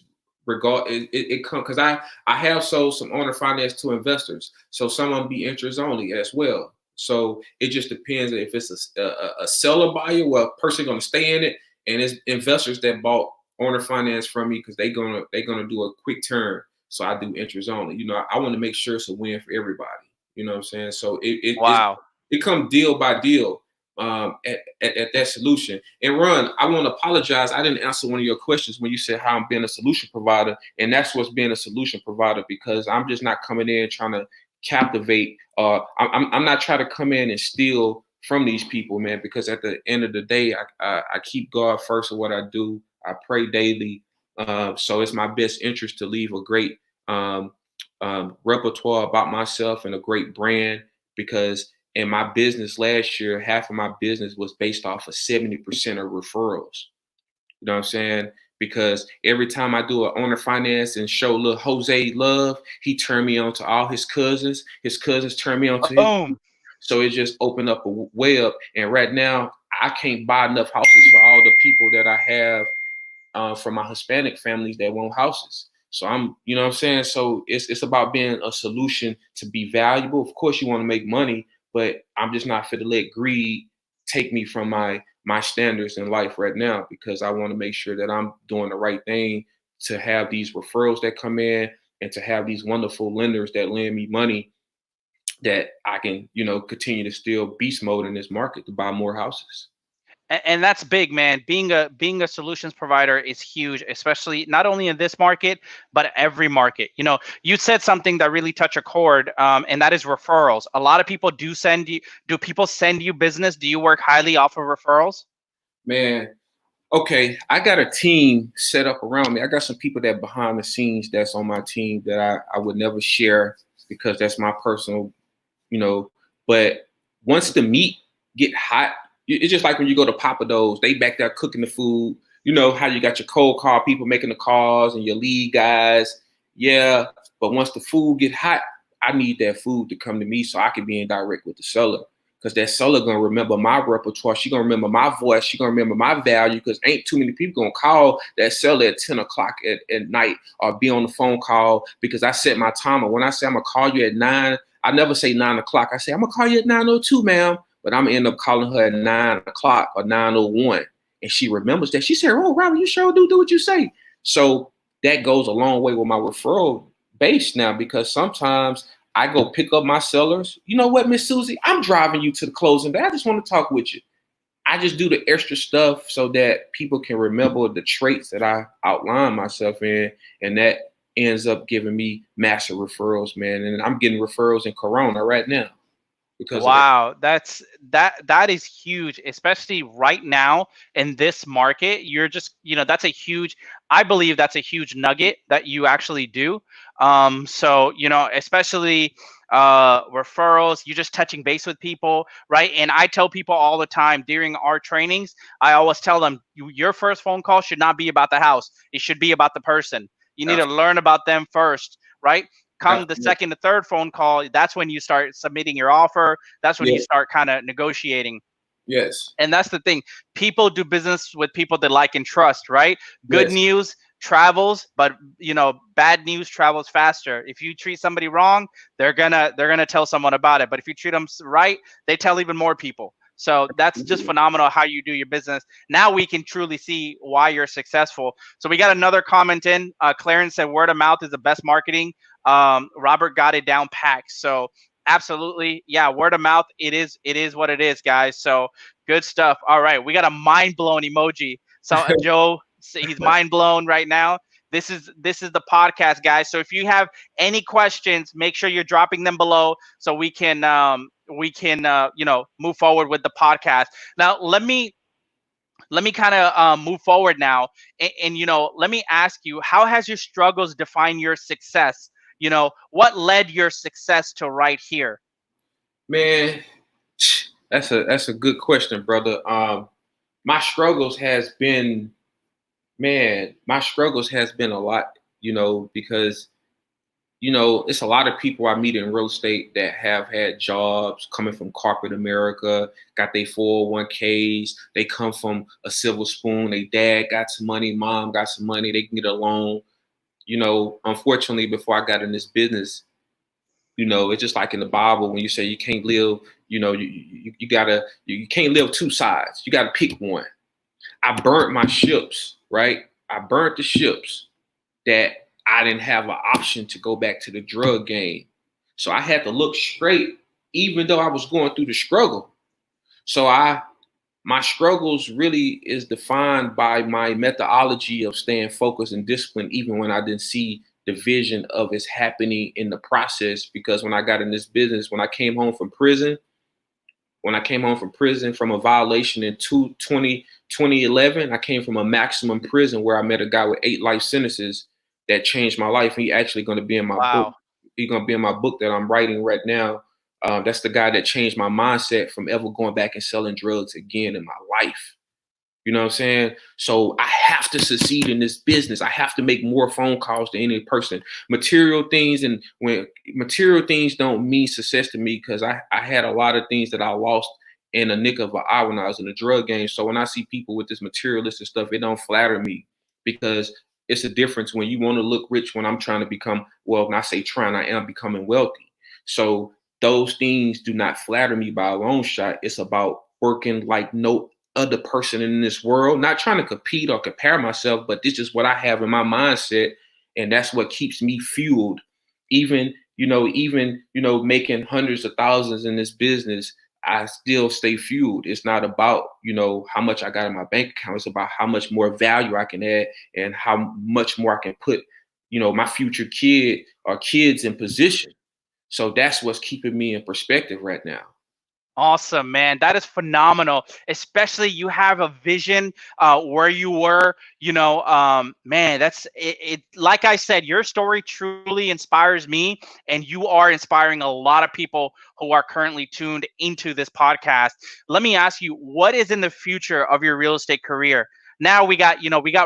[SPEAKER 3] it come because I have sold some owner finance to investors, so some of them be interest only as well. So it just depends if it's a seller buyer, well, a person gonna stay in it, and it's investors that bought owner finance from me because they gonna do a quick turn. So I do interest only. You know, I want to make sure it's a win for everybody. You know what I'm saying? So
[SPEAKER 2] Wow.
[SPEAKER 3] it comes deal by deal at that solution. And Ron, I want to apologize. I didn't answer one of your questions when you said how I'm being a solution provider. And that's what's being a solution provider, because I'm just not coming in trying to captivate. I'm not trying to come in and steal from these people, man, because at the end of the day, I keep God first in what I do. I pray daily. So it's my best interest to leave a great repertoire about myself and a great brand, because in my business last year, half of my business was based off of 70% of referrals. You know what I'm saying? Because every time I do an owner finance and show little Jose love, he turned me on to all his cousins. His cousins turned me on to his.
[SPEAKER 2] Boom.
[SPEAKER 3] So it just opened up a way up. And right now, I can't buy enough houses for all the people that I have from my Hispanic families that want houses. So you know what I'm saying? So it's about being a solution to be valuable. Of course, you want to make money, but I'm just not fit to let greed take me from my standards in life right now, because I want to make sure that I'm doing the right thing to have these referrals that come in and to have these wonderful lenders that lend me money that I can, you know, continue to still beast mode in this market to buy more houses.
[SPEAKER 2] And that's big, man. Being a solutions provider is huge, especially not only in this market but every market. You know, you said something that really touched a chord, and that is referrals. A lot of people do people send you business? Do you work highly off of referrals?
[SPEAKER 3] Man, okay, I got a team set up around me. I got some people that behind the scenes that's on my team that I would never share because that's my personal, you know. But once the meat get hot, it's just like when you go to Papa Do's, they back there cooking the food. You know how you got your cold call people making the calls and your lead guys. Yeah, but once the food get hot, I need that food to come to me so I can be in direct with the seller. Because that seller gonna remember my repertoire. She gonna remember my voice. She gonna remember my value. Because ain't too many people gonna call that seller at 10 o'clock at night or be on the phone call because I set my timer. When I say I'm gonna call you at 9, I never say 9 o'clock. I say I'm gonna call you at 9:02, ma'am. But I'm gonna end up calling her at 9 o'clock or 9:01, and she remembers that. She said, "Oh, Robert, you sure do what you say." So that goes a long way with my referral base now, because sometimes I go pick up my sellers. You know what, Miss Susie? I'm driving you to the closing day. I just want to talk with you. I just do the extra stuff so that people can remember the traits that I outline myself in, and that ends up giving me massive referrals, man. And I'm getting referrals in Corona right now because of that.
[SPEAKER 2] Wow, that is huge, especially right now in this market. You're just, that's a huge, I believe that's a huge nugget that you actually do. So, especially referrals, you just touching base with people, right? And I tell people all the time during our trainings, I always tell them, your first phone call should not be about the house. It should be about the person. You need to learn about them first, right? Come the second to third phone call, that's when you start submitting your offer. That's when you start kind of negotiating.
[SPEAKER 3] Yes.
[SPEAKER 2] And that's the thing. People do business with people they like and trust, right? Good news travels, but bad news travels faster. If you treat somebody wrong, they're gonna tell someone about it. But if you treat them right, they tell even more people. So that's just phenomenal how you do your business. Now we can truly see why you're successful. So we got another comment in. Clarence said word of mouth is the best marketing. Robert got it down packed. So absolutely, yeah, word of mouth. It is what it is, guys. So good stuff. All right, we got a mind blown emoji. So Joe, he's mind blown right now. This is the podcast, guys. So if you have any questions, make sure you're dropping them below so we can move forward with the podcast. Now let me kind of move forward now, and let me ask you, how has your struggles defined your success? What led your success to right here?
[SPEAKER 3] Man, that's a good question, brother. My struggles has been, man, my struggles has been a lot, because you know, it's a lot of people I meet in real estate that have had jobs coming from corporate America, got their 401ks. They come from a silver spoon. They dad got some money, mom got some money. They can get a loan. You know, unfortunately, before I got in this business, you know, it's just like in the Bible when you say you can't live, you know, you can't live two sides. You gotta pick one. I burnt my ships, right? I burnt the ships that I didn't have an option to go back to the drug game. So I had to look straight, even though I was going through the struggle. So my struggles really is defined by my methodology of staying focused and disciplined, even when I didn't see the vision of it's happening in the process. Because when I got in this business, when I came home from prison from a violation in 2011, I came from a maximum prison where I met a guy with 8 life sentences that changed my life. He actually going to be in my book.
[SPEAKER 2] Wow.
[SPEAKER 3] He's going to be in my book that I'm writing right now. That's the guy that changed my mindset from ever going back and selling drugs again in my life. You know what I'm saying? So I have to succeed in this business. I have to make more phone calls to any person. Material things, and when material things don't mean success to me, because I had a lot of things that I lost in a nick of an eye when I was in the drug game. So when I see people with this materialistic stuff, it don't flatter me, because it's a difference when you want to look rich when I'm trying to become, well, when I say trying, I am becoming wealthy. So those things do not flatter me by a long shot. It's about working like no other person in this world, not trying to compete or compare myself, but this is what I have in my mindset, and that's what keeps me fueled. Even making hundreds of thousands in this business, I still stay fueled. It's not about how much I got in my bank account. It's about how much more value I can add and how much more I can put my future kid or kids in position. So that's what's keeping me in perspective right now.
[SPEAKER 2] Awesome, man. That is phenomenal. Especially you have a vision where you were, man, that's it. Like I said, your story truly inspires me, and you are inspiring a lot of people who are currently tuned into this podcast. Let me ask you, what is in the future of your real estate career? Now we got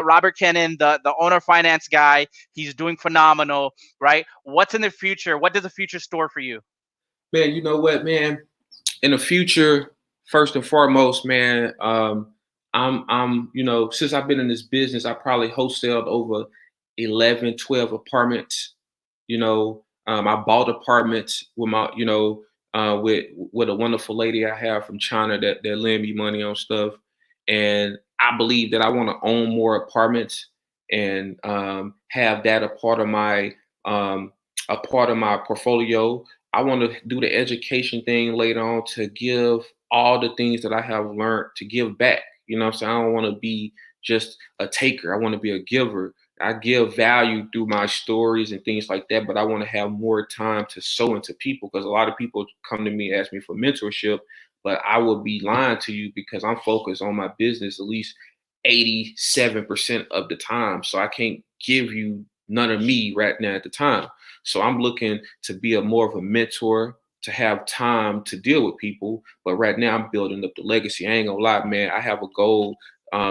[SPEAKER 2] Robert Kennon, the owner finance guy. He's doing phenomenal, right? What's in the future? What does the future store for you?
[SPEAKER 3] Man, you know what, man? In the future, first and foremost, man, since I've been in this business, I probably wholesaled over 11, 12 apartments. I bought apartments with my, with a wonderful lady I have from China that lend me money on stuff. And I believe that I want to own more apartments and have that a part of my portfolio. I want to do the education thing later on to give all the things that I have learned to give back. You know what I'm saying? I don't want to be just a taker. I want to be a giver. I give value through my stories and things like that, but I want to have more time to sow into people, because a lot of people come to me, ask me for mentorship, but I would be lying to you because I'm focused on my business at least 87% of the time. So I can't give you none of me right now at the time. So I'm looking to be more of a mentor, to have time to deal with people. But right now I'm building up the legacy. I ain't gonna lie, man. I have a goal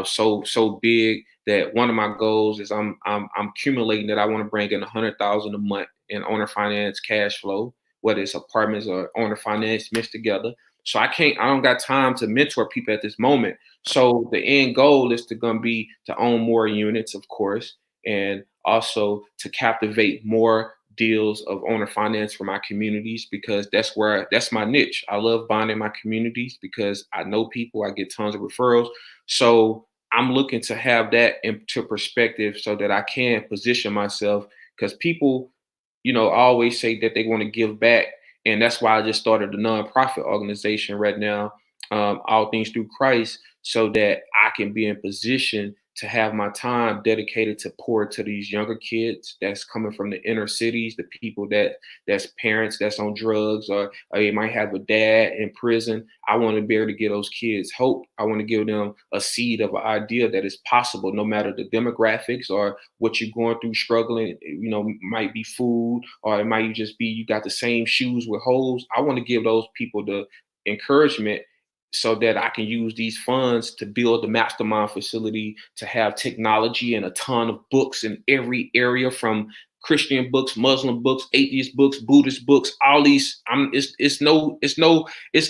[SPEAKER 3] so big that one of my goals is I'm accumulating that I want to bring in 100,000 a month in owner finance cash flow, whether it's apartments or owner finance mixed together. So I don't got time to mentor people at this moment. So the end goal is gonna be to own more units, of course, and also to captivate more deals of owner finance for my communities, because that's my niche. I love bonding my communities because I know people, I get tons of referrals. So I'm looking to have that into perspective so that I can position myself, because people, always say that they want to give back. And that's why I just started a nonprofit organization right now, All Things Through Christ, so that I can be in position to have my time dedicated to pour to these younger kids that's coming from the inner cities, the people that's parents that's on drugs, or they might have a dad in prison. I want to be able to give those kids hope. I want to give them a seed of an idea that is possible, no matter the demographics or what you're going through, struggling. Might be food, or it might just be you got the same shoes with holes. I want to give those people the encouragement so that I can use these funds to build the mastermind facility, to have technology and a ton of books in every area, from Christian books, Muslim books, atheist books, Buddhist books, all these. It's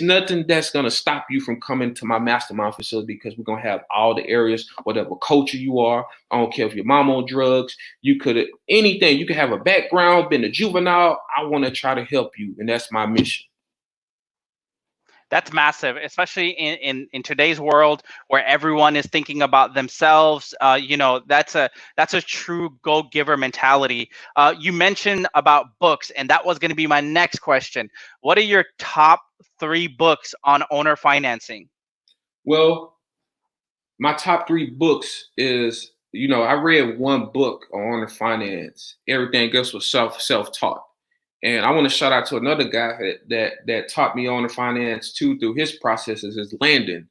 [SPEAKER 3] nothing that's gonna stop you from coming to my mastermind facility, because we're gonna have all the areas, whatever culture you are. I don't care if your mom on drugs, you could anything, you could have a background, been a juvenile. I want to try to help you, and that's my mission.
[SPEAKER 2] That's massive, especially in today's world where everyone is thinking about themselves. That's a true go-giver mentality. You mentioned about books, and that was going to be my next question. What are your top 3 books on owner financing?
[SPEAKER 3] Well, my top 3 books is, I read one book on owner finance. Everything else was self-taught. And I want to shout out to another guy that taught me owner finance too through his processes, is Landon.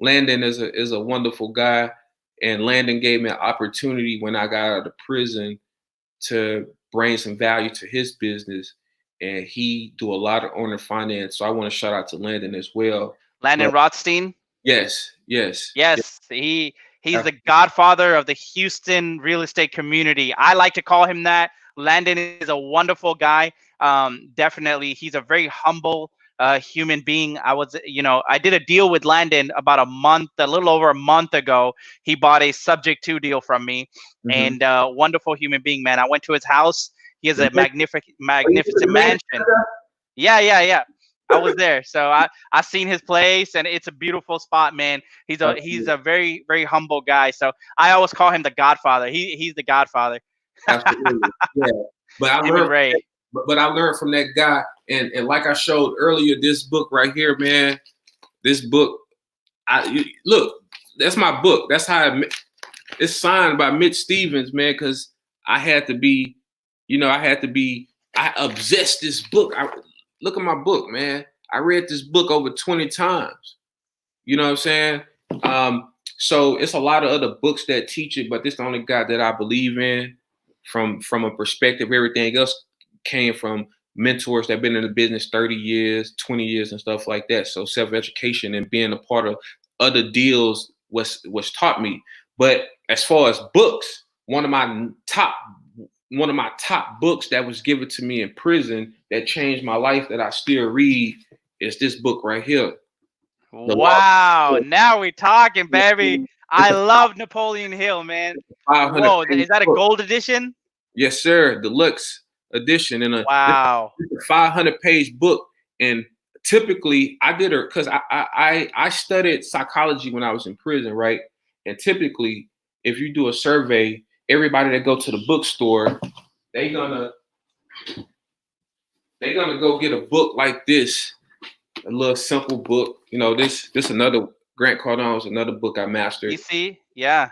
[SPEAKER 3] Landon is a wonderful guy, and Landon gave me an opportunity when I got out of prison to bring some value to his business, and he do a lot of owner finance. So I want to shout out to Landon as well.
[SPEAKER 2] Landon Rothstein?
[SPEAKER 3] Yes.
[SPEAKER 2] Yes, he's the godfather of the Houston real estate community. I like to call him that. Landon is a wonderful guy. Definitely, he's a very humble human being. I did a deal with Landon about a little over a month ago. He bought a subject to deal from me, and wonderful human being, man. I went to his house. He has a magnificent mansion. Yeah. I was there, so I seen his place, and it's a beautiful spot, man. He's a very, very humble guy. So I always call him the Godfather. He's the Godfather.
[SPEAKER 3] Absolutely, yeah. But I learned from that guy, and like I showed earlier, this book right here, man. This book, look, that's my book. That's how it's signed by Mitch Stevens, man. Because I obsessed this book. Look at my book, man. I read this book over 20 times. You know what I'm saying? So it's a lot of other books that teach it, but this is the only guy that I believe in from a perspective. Everything else came from mentors that have been in the business 30 years, 20 years and stuff like that. So self-education and being a part of other deals was taught me. But as far as books, one of my top books that was given to me in prison that changed my life that I still read is this book right here.
[SPEAKER 2] Wow, now we're talking, baby. I love Napoleon Hill, man. Whoa, is that a gold edition?
[SPEAKER 3] Yes, sir. Deluxe edition. And
[SPEAKER 2] wow,
[SPEAKER 3] 500-page book. And typically I did because I studied psychology when I was in prison, right? And typically, if you do a survey, everybody that go to the bookstore, they're gonna go get a book like this, a little simple book. This another Grant Cardone's another book I mastered.
[SPEAKER 2] You see, yeah.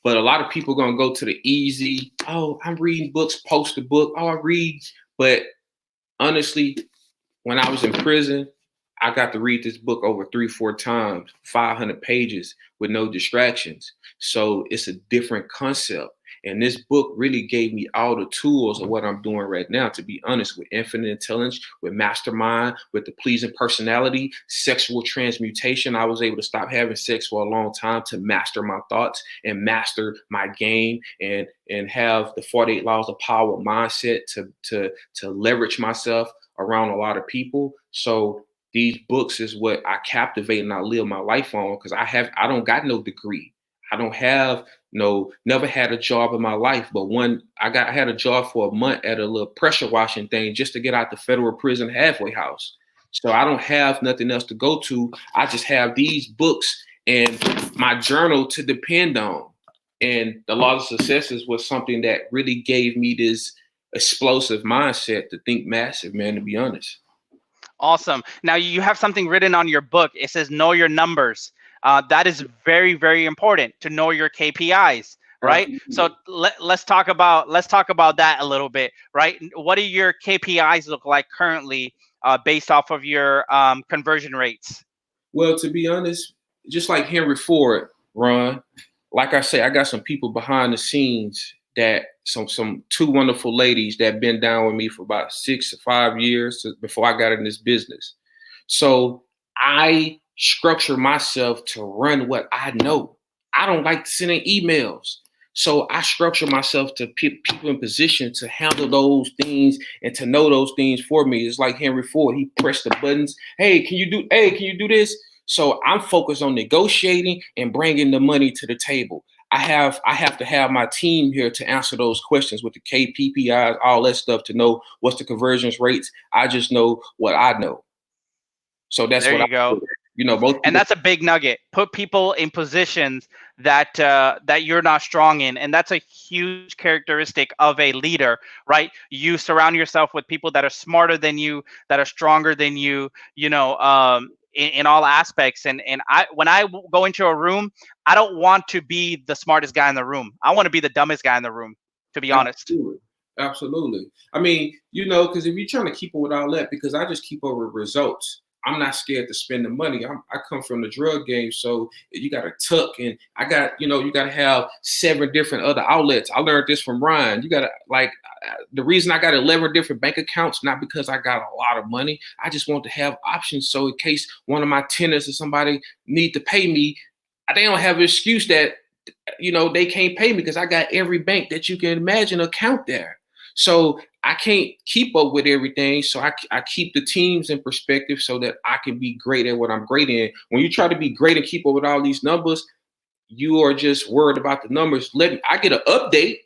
[SPEAKER 3] But a lot of people gonna go to the easy. Oh, I'm reading books, post a book. Oh, I read. But honestly, when I was in prison, I got to read this book over 3-4 times, 500 pages with no distractions. So it's a different concept. And this book really gave me all the tools of what I'm doing right now, to be honest, with infinite intelligence, with mastermind, with the pleasing personality, sexual transmutation. I was able to stop having sex for a long time to master my thoughts and master my game and have the 48 laws of power mindset to leverage myself around a lot of people. So these books is what I captivate and I live my life on, because I don't got no degree. I don't have never had a job in my life, but I had a job for a month at a little pressure washing thing just to get out the federal prison halfway house. So I don't have nothing else to go to. I just have these books and my journal to depend on. And the Law of Successes was something that really gave me this explosive mindset to think massive, man, to be honest.
[SPEAKER 2] Awesome. Now you have something written on your book. It says, know your numbers. That is very, very important to know your KPIs, right? So let's talk about that a little bit, right? What do your KPIs look like currently based off of your conversion rates?
[SPEAKER 3] Well, to be honest, just like Henry Ford, Ron, like I say, I got some people behind the scenes that some 2 wonderful ladies that been down with me for about 6 to 5 years before I got in this business. So I structure myself to run what I know. I don't like sending emails. So I structure myself to put people in position to handle those things and to know those things for me. It's like Henry Ford. He pressed the buttons. Hey, can you do? Hey, can you do this? So I'm focused on negotiating and bringing the money to the table. I have to have my team here to answer those questions with the KPPIs, all that stuff to know what's the conversions rates. I just know what I know. So that's
[SPEAKER 2] There
[SPEAKER 3] what I
[SPEAKER 2] you go.
[SPEAKER 3] do. Both
[SPEAKER 2] And
[SPEAKER 3] people.
[SPEAKER 2] that's a big nugget. Put people in positions that you're not strong in, and that's a huge characteristic of a leader, right? You surround yourself with people that are smarter than you, that are stronger than you, in all aspects. And when I go into a room, I don't want to be the smartest guy in the room. I want to be the dumbest guy in the room, to be honest.
[SPEAKER 3] Absolutely. Absolutely. I mean, because if you're trying to keep up with all that, because I just keep up with results. I'm not scared to spend the money. I come from the drug game, so you got to tuck, and I got, you got to have 7 different other outlets. I learned this from Ryan. You got to the reason I got 11 different bank accounts, not because I got a lot of money. I just want to have options, so in case one of my tenants or somebody need to pay me, they don't have an excuse that they can't pay me because I got every bank that you can imagine account there. So I can't keep up with everything. So I keep the teams in perspective so that I can be great at what I'm great in. When you try to be great and keep up with all these numbers, you are just worried about the numbers. I get an update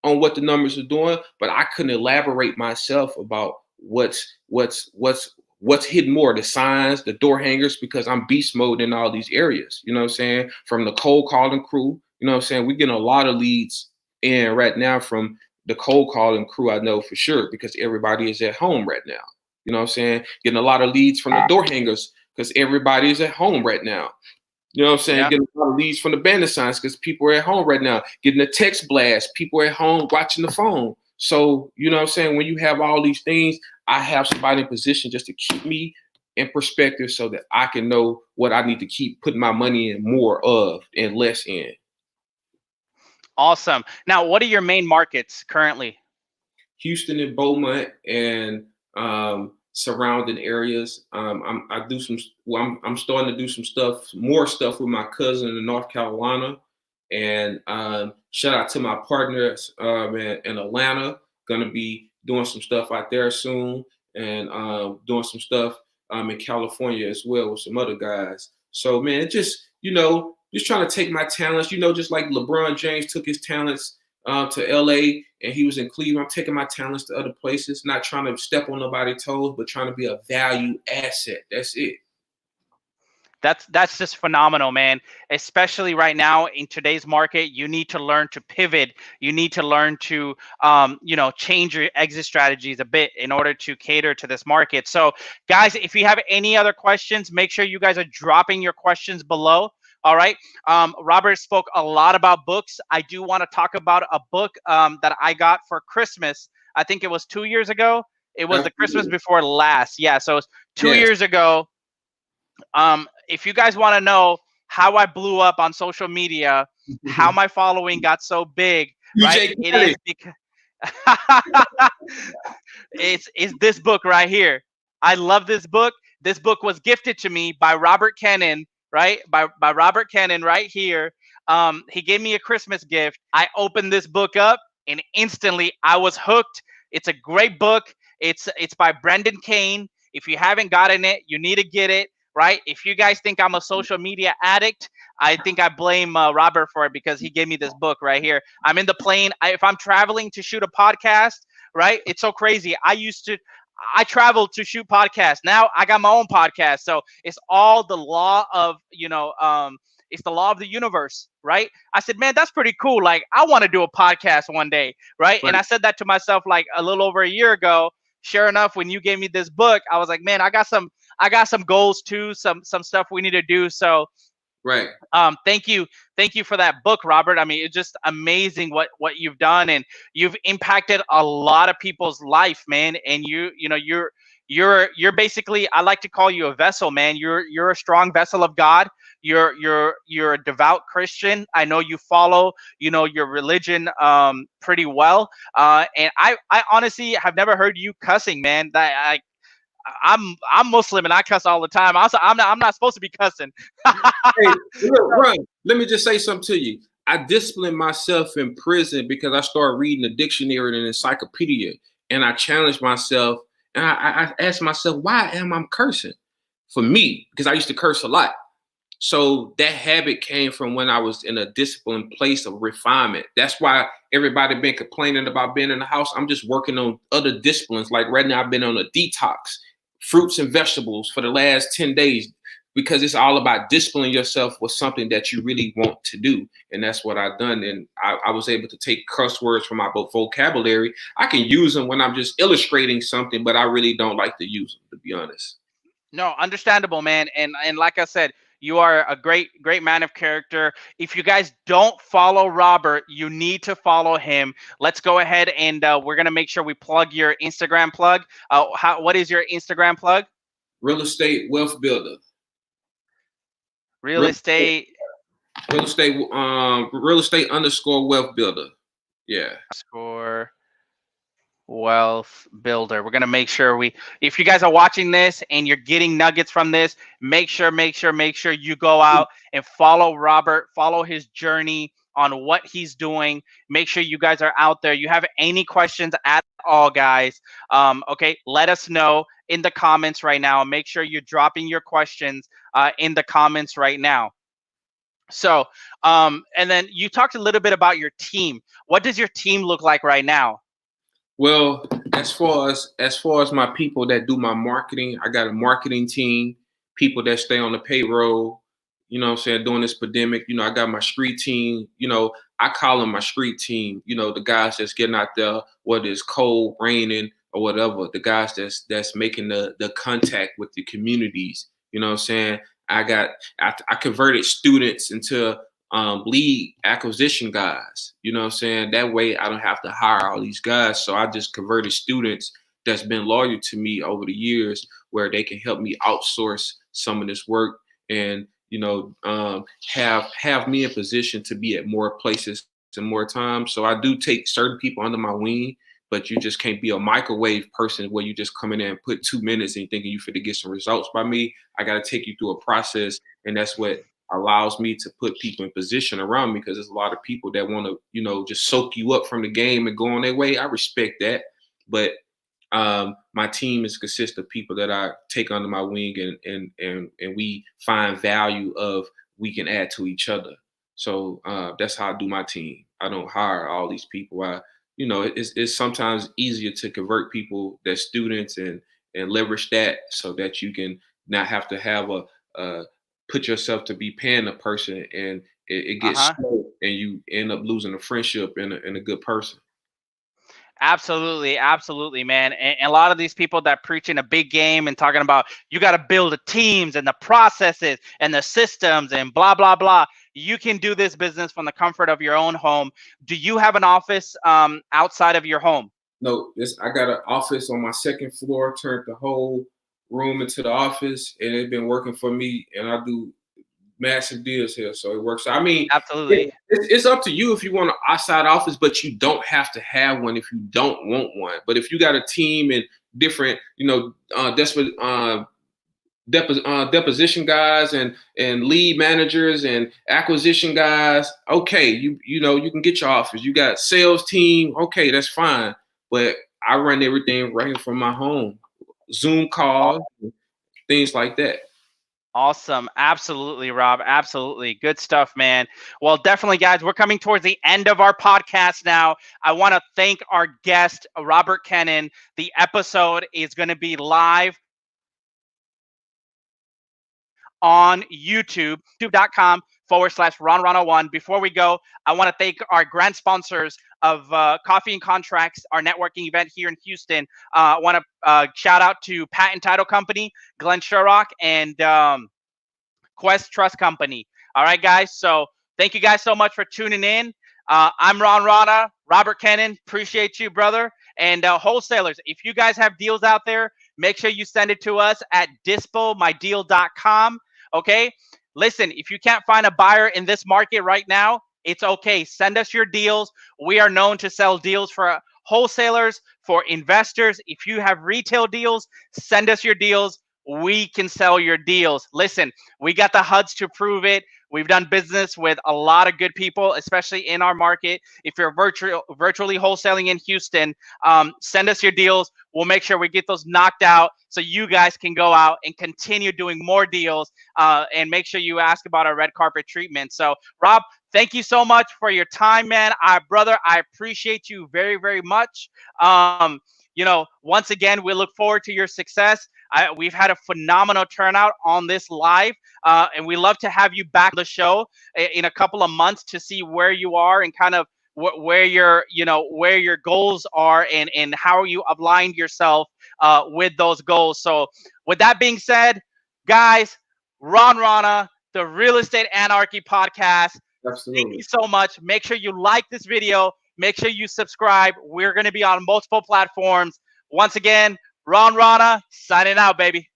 [SPEAKER 3] on what the numbers are doing, but I couldn't elaborate myself about what's hidden more, the signs, the door hangers, because I'm beast mode in all these areas. You know what I'm saying? From the cold calling crew, you know what I'm saying? We're getting a lot of leads in right now from the cold calling crew, I know for sure, because everybody is at home right now. You know what I'm saying? Getting a lot of leads from the door hangers because everybody is at home right now. You know what I'm saying?
[SPEAKER 2] Yeah.
[SPEAKER 3] Getting a lot of leads from the bandit signs because people are at home right now. Getting a text blast, people are at home watching the phone. So, you know what I'm saying? When you have all these things, I have somebody in position just to keep me in perspective so that I can know what I need to keep putting my money in more of and less in.
[SPEAKER 2] Awesome. Now, what are your main markets currently?
[SPEAKER 3] Houston and Beaumont and surrounding areas. I do some. Well, I'm starting to do some stuff, more stuff with my cousin in North Carolina, and shout out to my partners in Atlanta. Gonna be doing some stuff out there soon, and doing some stuff in California as well with some other guys. So man, it just trying to take my talents. Just like LeBron James took his talents to LA and he was in Cleveland. I'm taking my talents to other places, not trying to step on nobody's toes, but trying to be a value asset. That's it.
[SPEAKER 2] That's just phenomenal, man. Especially right now in today's market, you need to learn to pivot. You need to learn to, change your exit strategies a bit in order to cater to this market. So, guys, if you have any other questions, make sure you guys are dropping your questions below. All right. Robert spoke a lot about books. I do want to talk about a book that I got for Christmas. I think it was 2 years ago. It was the Christmas before last. Yeah. So it's 2 years ago. If you guys want to know how I blew up on social media, how my following got so big, right? It is because it's this book right here. I love this book. This book was gifted to me by Robert Kennon, right? By Robert Kennon right here. He gave me a Christmas gift. I opened this book up and instantly I was hooked. It's a great book. It's by Brendan Kane. If you haven't gotten it, you need to get it. Right? If you guys think I'm a social media addict, I think I blame Robert for it because he gave me this book right here. I'm in the plane. If I'm traveling to shoot a podcast, right? It's so crazy. I traveled to shoot podcasts. Now I got my own podcast. So it's all the law of, it's the law of the universe, right? I said, man, that's pretty cool. Like, I want to do a podcast one day, right? And I said that to myself like a little over a year ago. Sure enough, when you gave me this book, I was like, man, I got some goals too, some stuff we need to do. So
[SPEAKER 3] right.
[SPEAKER 2] Thank you for that book, Robert. I mean, it's just amazing what you've done, and you've impacted a lot of people's life, man. And you're basically, I like to call you a vessel, man. You're a strong vessel of God. You're a devout Christian. I know you follow, your religion pretty well. And I honestly have never heard you cussing, man. I'm Muslim and I cuss all the time. Also, I'm not supposed to be cussing.
[SPEAKER 3] Hey, look, Run. Let me just say something to you. I disciplined myself in prison because I started reading the dictionary and an encyclopedia, and I challenged myself, and I asked myself, why am I cursing? For me, because I used to curse a lot. So that habit came from when I was in a disciplined place of refinement. That's why everybody been complaining about being in the house. I'm just working on other disciplines. Like right now, I've been on a detox, fruits and vegetables for the last 10 days, because it's all about disciplining yourself with something that you really want to do. And that's what I've done. And I was able to take cuss words from my vocabulary. I can use them when I'm just illustrating something, but I really don't like to use them, to be honest.
[SPEAKER 2] No, understandable, man. And like I said, you are a great man of character. If you guys don't follow Robert, you need to follow him. Let's go ahead and we're gonna make sure we plug your Instagram plug. What is your Instagram plug?
[SPEAKER 3] Real estate wealth builder.
[SPEAKER 2] Real estate.
[SPEAKER 3] Real estate. Real estate underscore wealth builder. Yeah.
[SPEAKER 2] Score wealth builder. We're gonna make sure if you guys are watching this and you're getting nuggets from this, make sure you go out and follow Robert, follow his journey on what he's doing. Make sure you guys are out there. You have any questions at all, guys, okay, let us know in the comments right now. Make sure you're dropping your questions in the comments right now. So and then you talked a little bit about your team. What does your team look like right now?
[SPEAKER 3] Well, as far as my people that do my marketing, I got a marketing team, people that stay on the payroll, you know what I'm saying, during this pandemic. You know, I got my street team, you know, I call them my street team, you know, the guys that's getting out there, whether it's cold, raining, or whatever, the guys that's making the contact with the communities, you know what I'm saying? I converted students into lead acquisition guys. You know what I'm saying? That way I don't have to hire all these guys. So I just converted students that's been loyal to me over the years, where they can help me outsource some of this work and, you know, have me in position to be at more places and more times. So I do take certain people under my wing, but you just can't be a microwave person where you just come in there and put 2 minutes and you thinking you fit to get some results by me. I got to take you through a process, and that's what allows me to put people in position around me, because there's a lot of people that want to, you know, just soak you up from the game and go on their way. I respect that, but my team is consist of people that I take under my wing, and we find value of we can add to each other. So that's how I do my team. I don't hire all these people. You know, it's sometimes easier to convert people that's students and leverage that so that you can not have to have put yourself to be paying a person, and it gets slow, and you end up losing a friendship and a good person.
[SPEAKER 2] Absolutely, man. And a lot of these people that preaching a big game and talking about you got to build the teams and the processes and the systems and blah blah blah. You can do this business from the comfort of your own home. Do you have an office outside of your home?
[SPEAKER 3] No, I got an office on my second floor. Turned the whole room into the office, and it's been working for me. And I do massive deals here, so it works. I mean,
[SPEAKER 2] absolutely,
[SPEAKER 3] it's up to you if you want an outside office, but you don't have to have one if you don't want one. But if you got a team and different, you know, deposition guys and lead managers and acquisition guys, okay, you know, you can get your office. You got sales team, okay, that's fine. But I run everything right from my home, Zoom calls, things like that.
[SPEAKER 2] Awesome. Absolutely, Rob. Absolutely. Good stuff, man. Well, definitely, guys, we're coming towards the end of our podcast now. I want to thank our guest, Robert Kennon. The episode is going to be live on YouTube, youtube.com/Ron101. Before we go, I want to thank our grand sponsors of Coffee and Contracts, our networking event here in Houston. I want to shout out to Patent Title Company, Glenn Sherrock, and Quest Trust Company. All right, guys. So thank you guys so much for tuning in. I'm Rana, Robert Kennon. Appreciate you, brother. And wholesalers, if you guys have deals out there, make sure you send it to us at dispomydeal.com. Okay. Listen, if you can't find a buyer in this market right now, it's okay. Send us your deals. We are known to sell deals for wholesalers, for investors. If you have retail deals, send us your deals. We can sell your deals. Listen, we got the HUDs to prove it. We've done business with a lot of good people, especially in our market. If you're virtually wholesaling in Houston, send us your deals. We'll make sure we get those knocked out so you guys can go out and continue doing more deals, and make sure you ask about our red carpet treatment. So, Rob, thank you so much for your time, man. Brother, I appreciate you very, very much. Once again, we look forward to your success. We've had a phenomenal turnout on this live, and we love to have you back on the show in a couple of months to see where you are and kind of where your goals are, and how you aligned yourself with those goals. So with that being said, guys, Rana, the Real Estate Anarchy podcast.
[SPEAKER 3] Absolutely.
[SPEAKER 2] Thank you so much. Make sure you like this video. Make sure you subscribe. We're going to be on multiple platforms. Once again, Rana signing out, baby.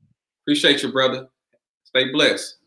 [SPEAKER 3] Appreciate you, brother. Stay blessed.